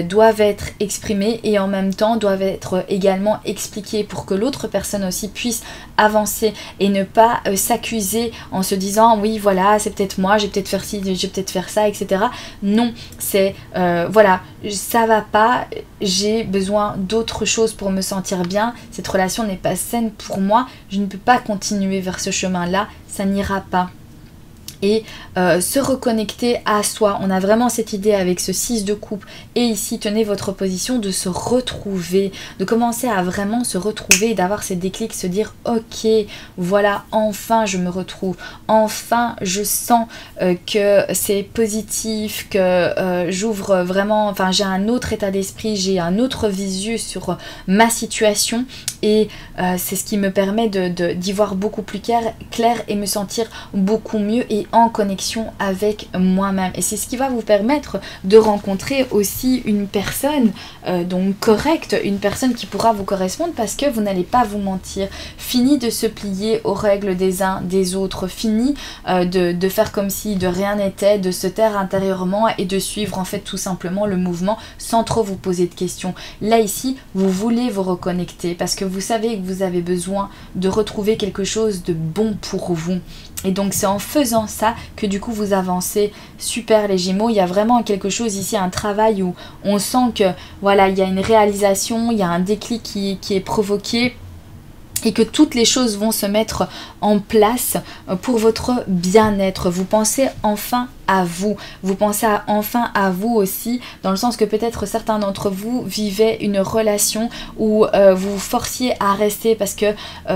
Speaker 1: doivent être exprimées et en même temps doivent être également expliquées pour que l'autre personne aussi puisse avancer et ne pas s'accuser en se disant oui voilà c'est peut-être moi, j'ai peut-être faire ci, j'ai peut-être faire ça, etc. Non, c'est voilà, ça va pas, j'ai besoin d'autre chose pour me sentir bien, cette relation n'est pas saine pour moi, je ne peux pas continuer vers ce chemin-là, ça n'ira pas. Et se reconnecter à soi. On a vraiment cette idée avec ce 6 de coupe et ici tenez votre position de se retrouver, de commencer à vraiment se retrouver et d'avoir ces déclics, se dire ok voilà enfin je me retrouve, enfin je sens que c'est positif, que j'ouvre vraiment, enfin j'ai un autre état d'esprit, j'ai un autre visu sur ma situation et c'est ce qui me permet d'y voir beaucoup plus clair et me sentir beaucoup mieux et en connexion avec moi-même. Et c'est ce qui va vous permettre de rencontrer aussi une personne donc correcte, une personne qui pourra vous correspondre parce que vous n'allez pas vous mentir. Fini de se plier aux règles des uns des autres, fini de faire comme si de rien n'était, de se taire intérieurement et de suivre en fait tout simplement le mouvement sans trop vous poser de questions. Là ici, vous voulez vous reconnecter parce que vous savez que vous avez besoin de retrouver quelque chose de bon pour vous. Et donc c'est en faisant ça que du coup vous avancez. Super les Gémeaux, il y a vraiment quelque chose ici, un travail où on sent que voilà, il y a une réalisation, il y a un déclic qui est provoqué et que toutes les choses vont se mettre en place pour votre bien-être. Vous pensez enfin à vous. Vous pensez enfin à vous aussi, dans le sens que peut-être certains d'entre vous vivaient une relation où vous vous forciez à rester parce que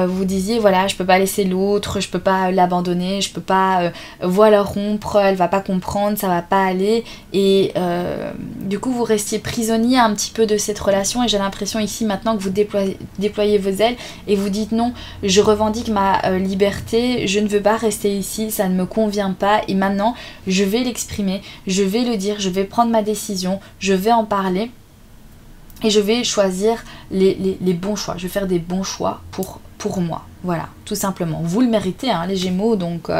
Speaker 1: vous disiez voilà, je peux pas laisser l'autre, je peux pas l'abandonner, je peux pas voilà rompre, elle va pas comprendre, ça va pas aller et du coup vous restiez prisonnier un petit peu de cette relation et j'ai l'impression ici maintenant que vous déployez vos ailes et vous dites non, je revendique ma liberté, je ne veux pas rester ici, ça ne me convient pas et maintenant je vais l'exprimer, je vais le dire, je vais prendre ma décision, je vais en parler et je vais choisir les bons choix. Je vais faire des bons choix pour moi. Voilà, tout simplement. Vous le méritez, hein, les Gémeaux. Donc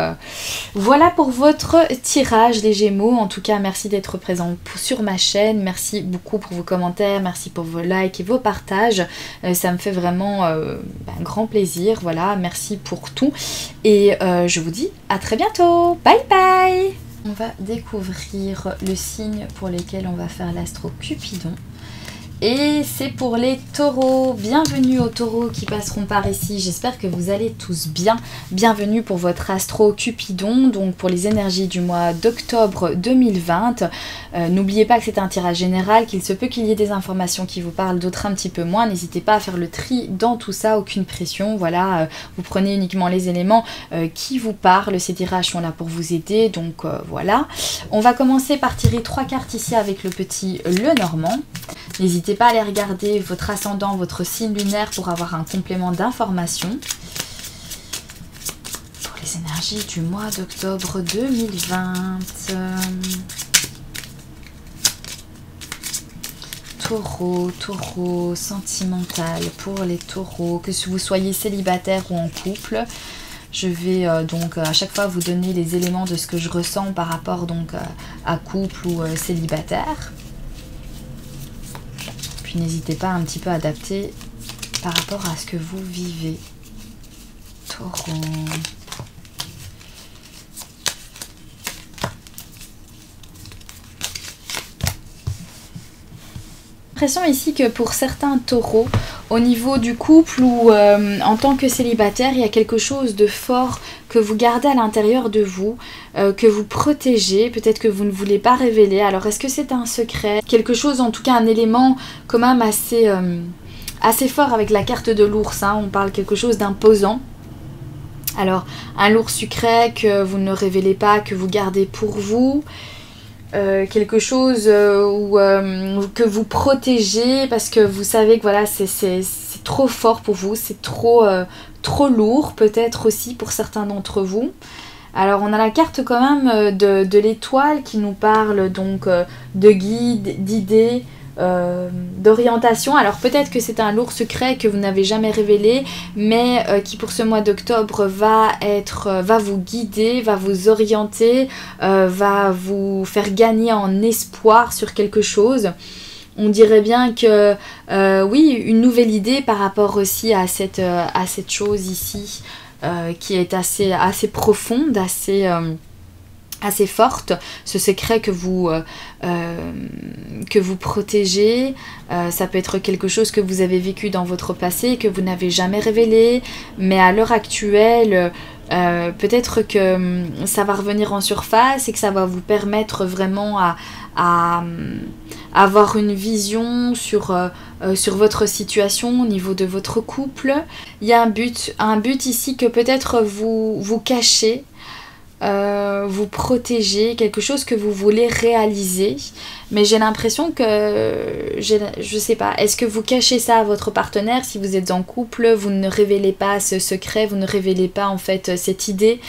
Speaker 1: voilà pour votre tirage, les Gémeaux. En tout cas, merci d'être présent sur ma chaîne. Merci beaucoup pour vos commentaires. Merci pour vos likes et vos partages. Ça me fait vraiment un grand plaisir. Voilà, merci pour tout. Et je vous dis à très bientôt. Bye bye. On va découvrir le signe pour lequel on va faire l'astro Cupidon. Et c'est pour les taureaux. Bienvenue aux taureaux qui passeront par ici. J'espère que vous allez tous bien. Bienvenue pour votre astro Cupidon, donc pour les énergies du mois d'octobre 2020. N'oubliez pas que c'est un tirage général, qu'il se peut qu'il y ait des informations qui vous parlent, d'autres un petit peu moins. N'hésitez pas à faire le tri dans tout ça, aucune pression. Voilà, vous prenez uniquement les éléments qui vous parlent. Ces tirages sont là pour vous aider, donc voilà. On va commencer par tirer 3 cartes ici avec le petit Lenormand. N'hésitez pas à aller regarder votre ascendant, votre signe lunaire pour avoir un complément d'information. Pour les énergies du mois d'octobre 2020. Taureau, sentimental pour les taureaux, que vous soyez célibataire ou en couple. Je vais donc à chaque fois vous donner les éléments de ce que je ressens par rapport donc à couple ou célibataire. N'hésitez pas un petit peu à adapter par rapport à ce que vous vivez. Taureau. L'impression ici que pour certains taureaux, au niveau du couple ou en tant que célibataire, il y a quelque chose de fort que vous gardez à l'intérieur de vous, que vous protégez, peut-être que vous ne voulez pas révéler. Alors est-ce que c'est un secret? Quelque chose, en tout cas un élément quand même assez fort avec la carte de l'ours, hein. On parle quelque chose d'imposant. Alors un lourd secret que vous ne révélez pas, que vous gardez pour vous. Quelque chose que vous protégez parce que vous savez que voilà, c'est trop fort pour vous, c'est trop lourd peut-être aussi pour certains d'entre vous. Alors on a la carte quand même de l'étoile qui nous parle donc de guide, d'idées, d'orientation. Alors peut-être que c'est un lourd secret que vous n'avez jamais révélé, mais qui pour ce mois d'octobre va vous guider, va vous orienter, va vous faire gagner en espoir sur quelque chose. On dirait bien que oui, une nouvelle idée par rapport aussi à cette chose ici qui est assez profonde, assez forte, ce secret que vous protégez. Ça peut être quelque chose que vous avez vécu dans votre passé, que vous n'avez jamais révélé, mais à l'heure actuelle, peut-être que ça va revenir en surface et que ça va vous permettre vraiment à avoir une vision sur votre situation au niveau de votre couple. Il y a un but ici que peut-être vous cachez, vous protégez, quelque chose que vous voulez réaliser, mais j'ai l'impression que, je sais pas, est-ce que vous cachez ça à votre partenaire? Si vous êtes en couple, vous ne révélez pas ce secret, vous ne révélez pas en fait cette idée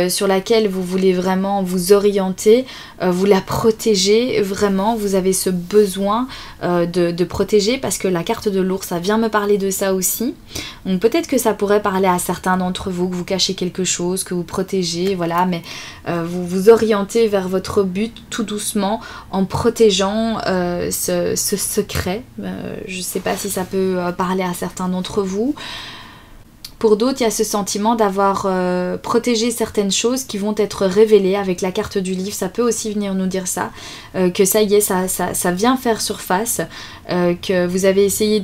Speaker 1: sur laquelle vous voulez vraiment vous orienter, vous la protégez vraiment, vous avez ce besoin de protéger, parce que la carte de l'ours, ça vient me parler de ça aussi. Donc peut-être que ça pourrait parler à certains d'entre vous, que vous cachez quelque chose, que vous protégez, voilà, mais vous vous orientez vers votre but tout doucement en protégeant ce secret. Je ne sais pas si ça peut parler à certains d'entre vous. Pour d'autres, il y a ce sentiment d'avoir protégé certaines choses qui vont être révélées avec la carte du livre. Ça peut aussi venir nous dire ça, que ça y est, ça vient faire surface, que vous avez essayé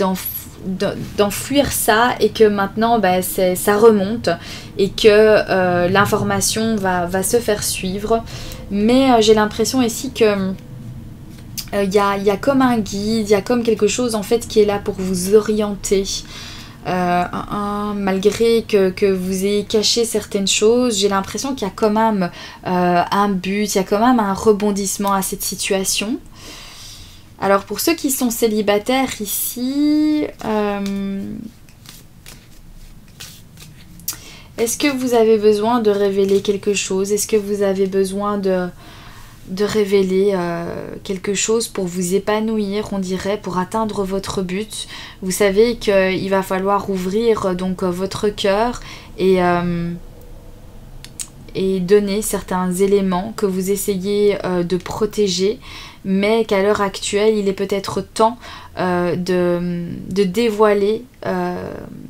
Speaker 1: d'enfuir ça et que maintenant ça remonte et que l'information va se faire suivre. Mais j'ai l'impression ici que il y a comme un guide, il y a comme quelque chose en fait qui est là pour vous orienter. Malgré que vous ayez caché certaines choses, j'ai l'impression qu'il y a quand même un but, il y a quand même un rebondissement à cette situation. Alors pour ceux qui sont célibataires ici, est-ce que vous avez besoin de révéler quelque chose? Est-ce que vous avez besoin de révéler quelque chose pour vous épanouir, on dirait, pour atteindre votre but? Vous savez qu'il va falloir ouvrir donc votre cœur et donner certains éléments que vous essayez de protéger, mais qu'à l'heure actuelle, il est peut-être temps de dévoiler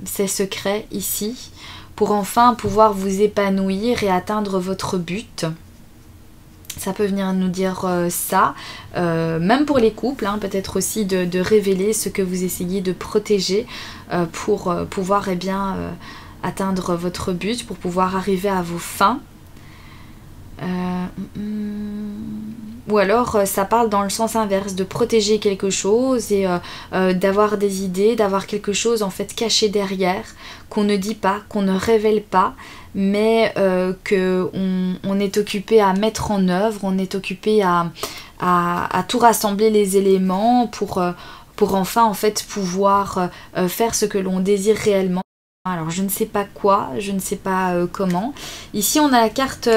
Speaker 1: ces secrets ici, pour enfin pouvoir vous épanouir et atteindre votre but. Ça peut venir nous dire ça, même pour les couples, hein, peut-être aussi de révéler ce que vous essayez de protéger pour pouvoir atteindre votre but, pour pouvoir arriver à vos fins. Ou alors ça parle dans le sens inverse, de protéger quelque chose et d'avoir des idées, d'avoir quelque chose en fait caché derrière, qu'on ne dit pas, qu'on ne révèle pas, mais qu'on est occupé à mettre en œuvre, on est occupé à tout rassembler les éléments pour enfin en fait pouvoir faire ce que l'on désire réellement. Alors je ne sais pas quoi, je ne sais pas comment. Ici on a la carte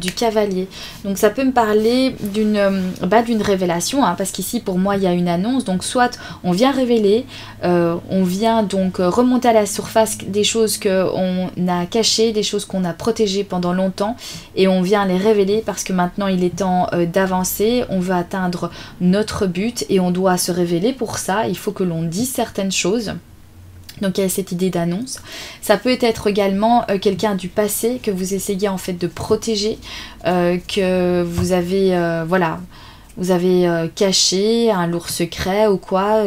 Speaker 1: du cavalier. Donc ça peut me parler d'une révélation, hein, parce qu'ici pour moi il y a une annonce. Donc soit on vient révéler, on vient donc remonter à la surface des choses qu'on a cachées, des choses qu'on a protégées pendant longtemps, et on vient les révéler parce que maintenant il est temps d'avancer, on veut atteindre notre but et on doit se révéler. Pour ça il faut que l'on dise certaines choses. Donc il y a cette idée d'annonce. Ça peut être également quelqu'un du passé que vous essayez en fait de protéger, que vous avez voilà, vous avez caché un lourd secret ou quoi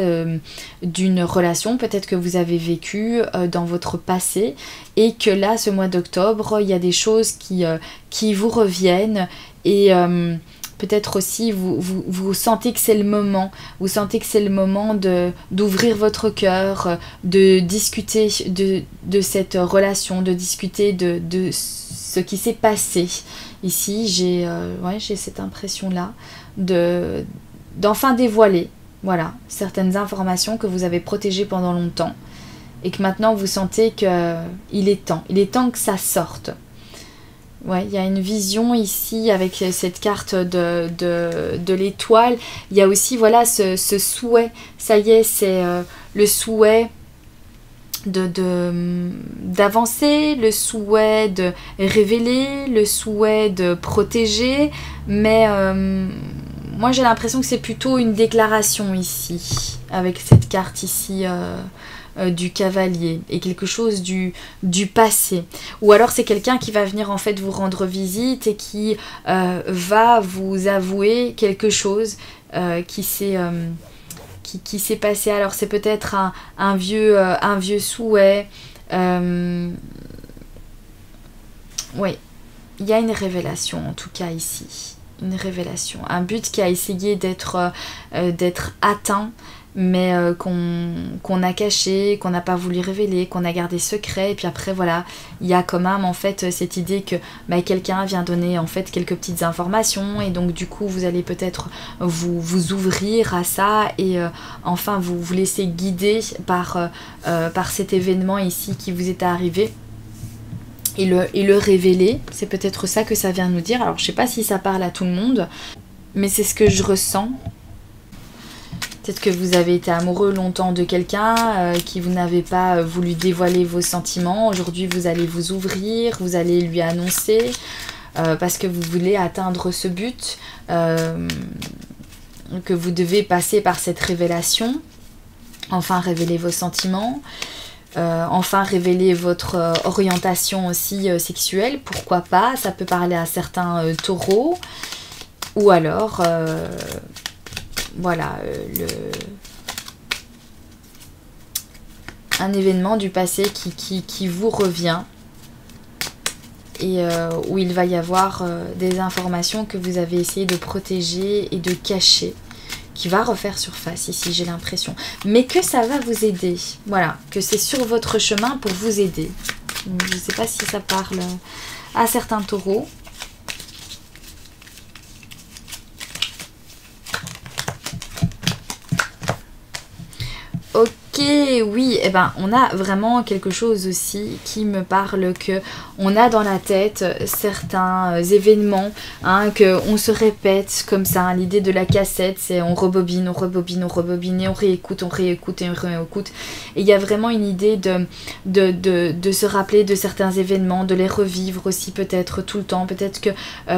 Speaker 1: d'une relation peut-être que vous avez vécue dans votre passé, et que là ce mois d'octobre il y a des choses qui vous reviennent, et peut-être aussi vous sentez que c'est le moment, vous sentez que c'est le moment d'ouvrir votre cœur, de discuter de cette relation, de discuter de ce qui s'est passé. Ici, j'ai cette impression-là d'enfin dévoiler, voilà, certaines informations que vous avez protégées pendant longtemps, et que maintenant vous sentez qu'il est temps que ça sorte. Ouais, il y a une vision ici avec cette carte de l'étoile. Il y a aussi voilà ce souhait. Ça y est, c'est le souhait d'avancer, le souhait de révéler, le souhait de protéger. Mais moi j'ai l'impression que c'est plutôt une déclaration ici, avec cette carte ici du cavalier, et quelque chose du passé. Ou alors c'est quelqu'un qui va venir en fait vous rendre visite et qui va vous avouer quelque chose qui s'est passé. Alors c'est peut-être un vieux souhait. Oui, il y a une révélation en tout cas ici. Une révélation. Un but qui a essayé d'être atteint, mais qu'on a caché, qu'on n'a pas voulu révéler, qu'on a gardé secret. Et puis après voilà, il y a quand même en fait cette idée que quelqu'un vient donner en fait quelques petites informations, et donc du coup vous allez peut-être vous ouvrir à ça, et enfin vous laisser guider par cet événement ici qui vous est arrivé, et le révéler. C'est peut-être ça que ça vient nous dire. Alors je sais pas si ça parle à tout le monde, mais c'est ce que je ressens. Peut-être que vous avez été amoureux longtemps de quelqu'un qui vous n'avez pas voulu dévoiler vos sentiments. Aujourd'hui, vous allez vous ouvrir, vous allez lui annoncer parce que vous voulez atteindre ce but, que vous devez passer par cette révélation. Enfin, révéler vos sentiments. Enfin, révéler votre orientation aussi sexuelle. Pourquoi pas? Ça peut parler à certains taureaux. Ou alors... voilà, un événement du passé qui vous revient, et où il va y avoir des informations que vous avez essayé de protéger et de cacher, qui va refaire surface ici, j'ai l'impression. Mais que ça va vous aider, voilà, que c'est sur votre chemin pour vous aider. Je ne sais pas si ça parle à certains taureaux. Ok, oui, eh ben, on a vraiment quelque chose aussi qui me parle, que on a dans la tête certains événements, hein, que on se répète comme ça, hein, l'idée de la cassette, c'est on rebobine, on rebobine, on rebobine, et on réécoute et on réécoute. Et il y a vraiment une idée de se rappeler de certains événements, de les revivre aussi peut-être tout le temps. Peut-être que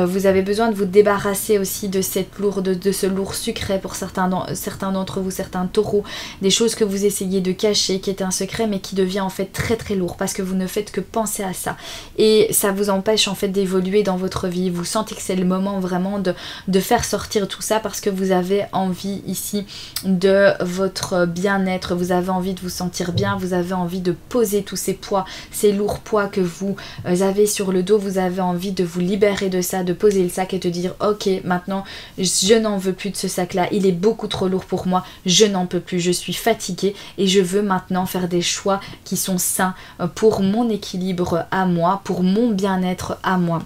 Speaker 1: vous avez besoin de vous débarrasser aussi de ce lourd sucré pour certains d'entre vous, certains taureaux, des choses que vous essayez de cacher, qui est un secret, mais qui devient en fait très très lourd parce que vous ne faites que penser à ça, et ça vous empêche en fait d'évoluer dans votre vie. Vous sentez que c'est le moment vraiment de faire sortir tout ça, parce que vous avez envie ici de votre bien-être, vous avez envie de vous sentir bien, vous avez envie de poser tous ces poids, ces lourds poids que vous avez sur le dos, vous avez envie de vous libérer de ça, de poser le sac et de dire ok, maintenant je n'en veux plus de ce sac là, il est beaucoup trop lourd pour moi, je n'en peux plus, je suis fatiguée, et je veux maintenant faire des choix qui sont sains pour mon équilibre à moi, pour mon bien-être à moi.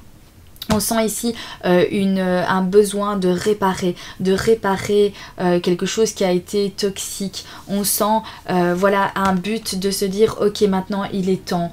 Speaker 1: On sent ici un besoin de réparer quelque chose qui a été toxique. On sent voilà, un but de se dire ok, maintenant il est temps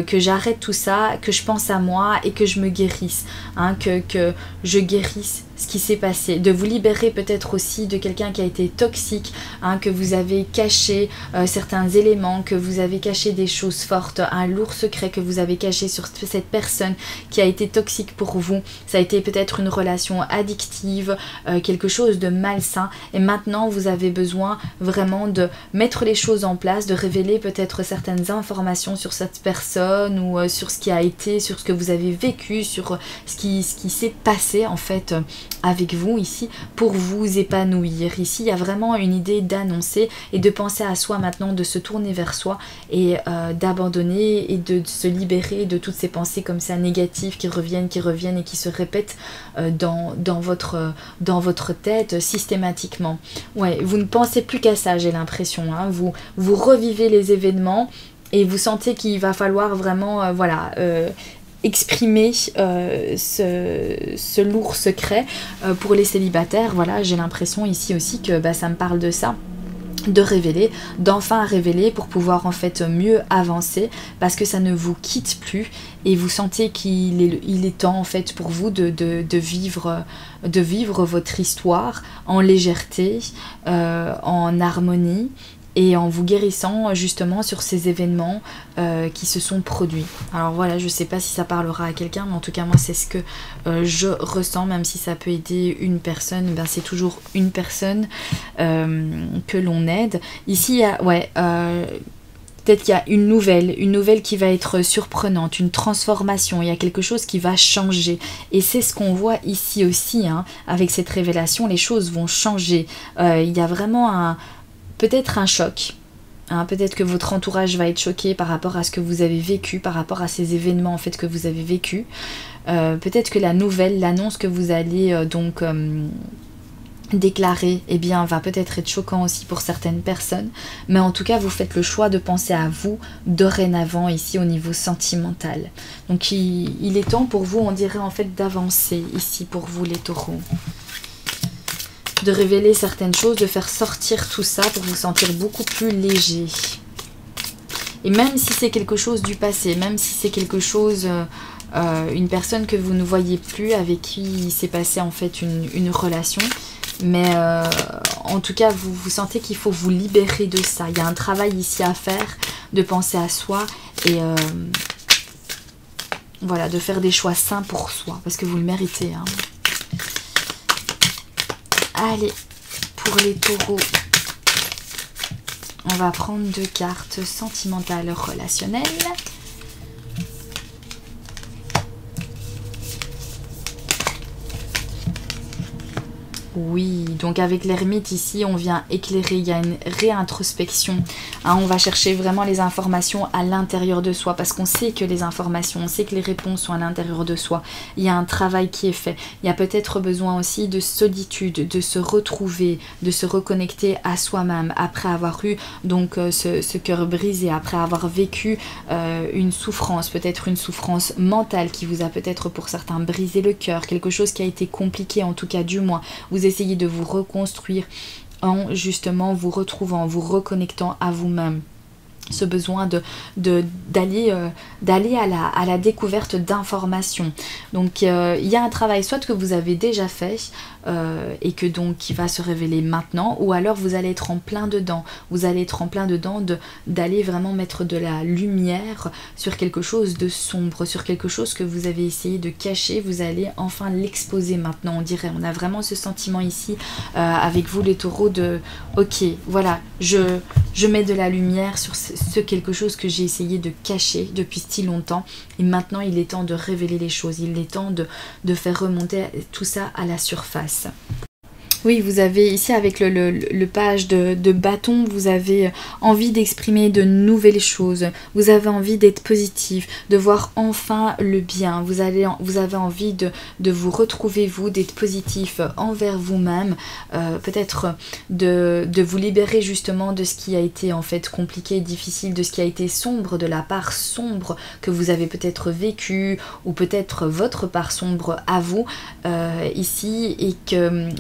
Speaker 1: que j'arrête tout ça, que je pense à moi et que je me guérisse, hein, que je guérisse ce qui s'est passé, de vous libérer peut-être aussi de quelqu'un qui a été toxique, hein, que vous avez caché certains éléments, que vous avez caché des choses fortes, un lourd secret que vous avez caché sur cette personne qui a été toxique pour vous. Ça a été peut-être une relation addictive, quelque chose de malsain, et maintenant vous avez besoin vraiment de mettre les choses en place, de révéler peut-être certaines informations sur cette personne ou sur ce qui a été, sur ce que vous avez vécu, sur ce qui s'est passé en fait avec vous ici pour vous épanouir. Ici il y a vraiment une idée d'annoncer et de penser à soi maintenant, de se tourner vers soi et d'abandonner et de se libérer de toutes ces pensées comme ça négatives qui reviennent et qui se répètent dans votre tête systématiquement. Ouais, vous ne pensez plus qu'à ça, j'ai l'impression, hein. Vous revivez les événements et vous sentez qu'il va falloir vraiment exprimer ce lourd secret pour les célibataires. Voilà, j'ai l'impression ici aussi que ça me parle de ça, de révéler, d'enfin révéler pour pouvoir en fait mieux avancer, parce que ça ne vous quitte plus et vous sentez qu'il est temps en fait pour vous de vivre votre histoire en légèreté, en harmonie, et en vous guérissant justement sur ces événements qui se sont produits. Alors voilà, je sais pas si ça parlera à quelqu'un, mais en tout cas moi c'est ce que je ressens, même si ça peut aider une personne, c'est toujours une personne que l'on aide. Ici il y a, peut-être qu'il y a une nouvelle qui va être surprenante, une transformation, il y a quelque chose qui va changer. Et c'est ce qu'on voit ici aussi, hein, avec cette révélation, les choses vont changer. Il y a vraiment peut-être un choc, hein, peut-être que votre entourage va être choqué par rapport à ce que vous avez vécu, par rapport à ces événements en fait que vous avez vécu. Peut-être que l'annonce que vous allez déclarer, va peut-être être choquant aussi pour certaines personnes, mais en tout cas vous faites le choix de penser à vous dorénavant ici au niveau sentimental. Donc il est temps pour vous, on dirait en fait, d'avancer ici pour vous les taureaux, de révéler certaines choses, de faire sortir tout ça pour vous sentir beaucoup plus léger. Et même si c'est quelque chose du passé, même si c'est quelque chose, une personne que vous ne voyez plus, avec qui il s'est passé en fait une relation, mais en tout cas vous sentez qu'il faut vous libérer de ça. Il y a un travail ici à faire, de penser à soi et voilà, de faire des choix sains pour soi, parce que vous le méritez, hein. Allez, pour les taureaux, on va prendre 2 cartes sentimentales relationnelles. Oui, donc avec l'ermite ici, on vient éclairer, il y a une réintrospection. Hein, on va chercher vraiment les informations à l'intérieur de soi, parce qu'on sait que les informations, on sait que les réponses sont à l'intérieur de soi. Il y a un travail qui est fait. Il y a peut-être besoin aussi de solitude, de se retrouver, de se reconnecter à soi-même, après avoir eu donc ce cœur brisé, après avoir vécu une souffrance, peut-être une souffrance mentale qui vous a peut-être pour certains brisé le cœur, quelque chose qui a été compliqué, en tout cas du moins. Vous essayez de vous reconstruire en justement vous retrouvant, vous reconnectant à vous-même. Ce besoin d'aller à la découverte d'informations. Donc il y a un travail soit que vous avez déjà fait et que donc qui va se révéler maintenant, ou alors vous allez être en plein dedans. Vous allez être en plein dedans d'aller vraiment mettre de la lumière sur quelque chose de sombre, sur quelque chose que vous avez essayé de cacher. Vous allez enfin l'exposer maintenant, on dirait. On a vraiment ce sentiment ici avec vous les taureaux de ok, voilà, je mets de la lumière sur ce quelque chose que j'ai essayé de cacher depuis si longtemps, et maintenant il est temps de révéler les choses, il est temps de faire remonter tout ça à la surface. Oui, vous avez ici avec le page de bâton, vous avez envie d'exprimer de nouvelles choses, vous avez envie d'être positif, de voir enfin le bien, vous avez envie de vous retrouver vous, d'être positif envers vous-même, peut-être de vous libérer justement de ce qui a été en fait compliqué, difficile, de ce qui a été sombre, de la part sombre que vous avez peut-être vécu, ou peut-être votre part sombre à vous ici, et que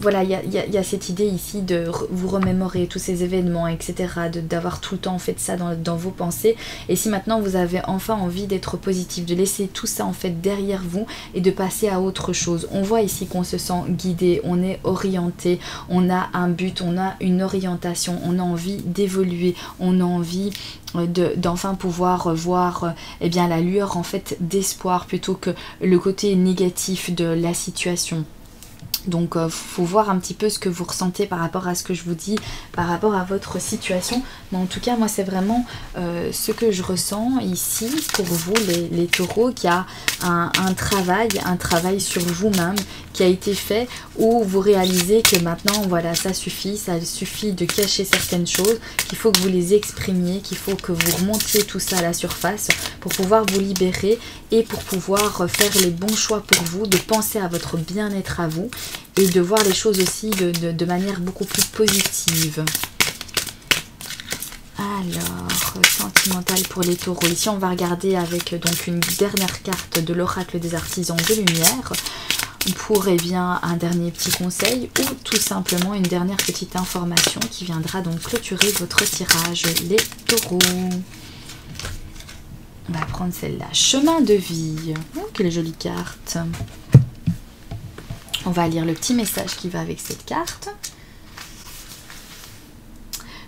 Speaker 1: voilà, il y a cette idée ici de vous remémorer tous ces événements, etc., d'avoir tout le temps en fait ça dans vos pensées. Et si maintenant vous avez enfin envie d'être positif, de laisser tout ça en fait derrière vous et de passer à autre chose. On voit ici qu'on se sent guidé, on est orienté, on a un but, on a une orientation, on a envie d'évoluer, on a envie d'enfin pouvoir voir eh bien, la lueur en fait d'espoir plutôt que le côté négatif de la situation. Donc faut voir un petit peu ce que vous ressentez par rapport à ce que je vous dis, par rapport à votre situation. Mais en tout cas, moi c'est vraiment ce que je ressens ici pour vous les taureaux, qu'il y a un travail sur vous-même qui a été fait, où vous réalisez que maintenant voilà, ça suffit de cacher certaines choses, qu'il faut que vous les exprimiez, qu'il faut que vous remontiez tout ça à la surface pour pouvoir vous libérer et pour pouvoir faire les bons choix pour vous, de penser à votre bien-être à vous et de voir les choses aussi de manière beaucoup plus positive. Alors, sentimental pour les taureaux. Ici, on va regarder avec donc une dernière carte de l'oracle des artisans de lumière pour bien un dernier petit conseil ou tout simplement une dernière petite information qui viendra donc clôturer votre tirage, les taureaux. On va prendre celle-là. Chemin de vie. Oh, quelle jolie carte. On va lire le petit message qui va avec cette carte.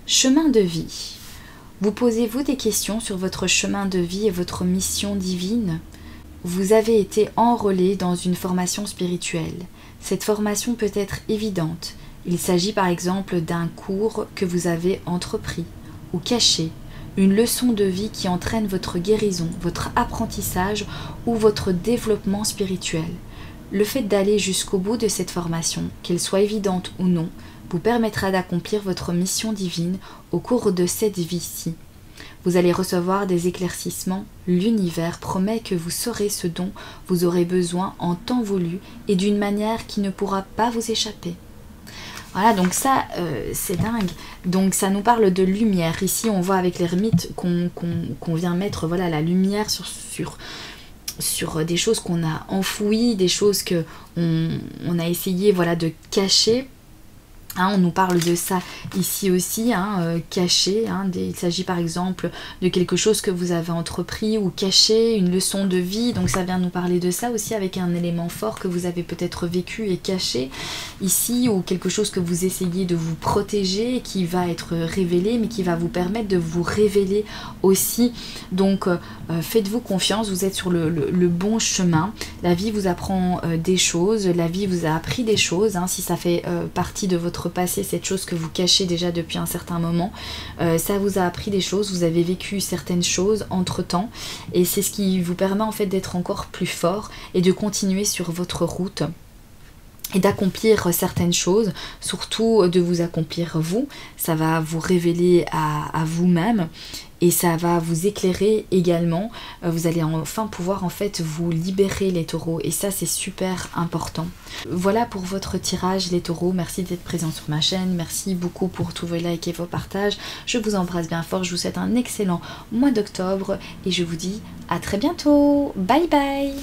Speaker 1: Chemin de vie. Vous posez-vous des questions sur votre chemin de vie et votre mission divine? Vous avez été enrôlé dans une formation spirituelle. Cette formation peut être évidente. Il s'agit par exemple d'un cours que vous avez entrepris ou caché, une leçon de vie qui entraîne votre guérison, votre apprentissage ou votre développement spirituel. Le fait d'aller jusqu'au bout de cette formation, qu'elle soit évidente ou non, vous permettra d'accomplir votre mission divine au cours de cette vie-ci. Vous allez recevoir des éclaircissements. L'univers promet que vous saurez ce dont vous aurez besoin en temps voulu et d'une manière qui ne pourra pas vous échapper. Voilà, donc ça, c'est dingue. Donc ça nous parle de lumière. Ici, on voit avec l'ermite qu'on vient mettre voilà, la lumière sur des choses qu'on a enfouies, des choses qu'on a essayé voilà, de cacher. Hein, on nous parle de ça ici aussi, caché. Il s'agit par exemple de quelque chose que vous avez entrepris ou caché, une leçon de vie. Donc ça vient nous parler de ça aussi avec un élément fort que vous avez peut-être vécu et caché ici, ou quelque chose que vous essayez de vous protéger, qui va être révélé, mais qui va vous permettre de vous révéler aussi. Donc faites-vous confiance, vous êtes sur le bon chemin. La vie vous apprend des choses, la vie vous a appris des choses. Si ça fait partie de votre passé, cette chose que vous cachez déjà depuis un certain moment, ça vous a appris des choses, vous avez vécu certaines choses entre temps et c'est ce qui vous permet en fait d'être encore plus fort et de continuer sur votre route et d'accomplir certaines choses, surtout de vous accomplir vous. Ça va vous révéler à vous-même et ça va vous éclairer également. Vous allez enfin pouvoir en fait vous libérer les taureaux et ça c'est super important. Voilà pour votre tirage les taureaux. Merci d'être présent sur ma chaîne. Merci beaucoup pour tous vos likes et vos partages. Je vous embrasse bien fort. Je vous souhaite un excellent mois d'octobre et je vous dis à très bientôt. Bye bye.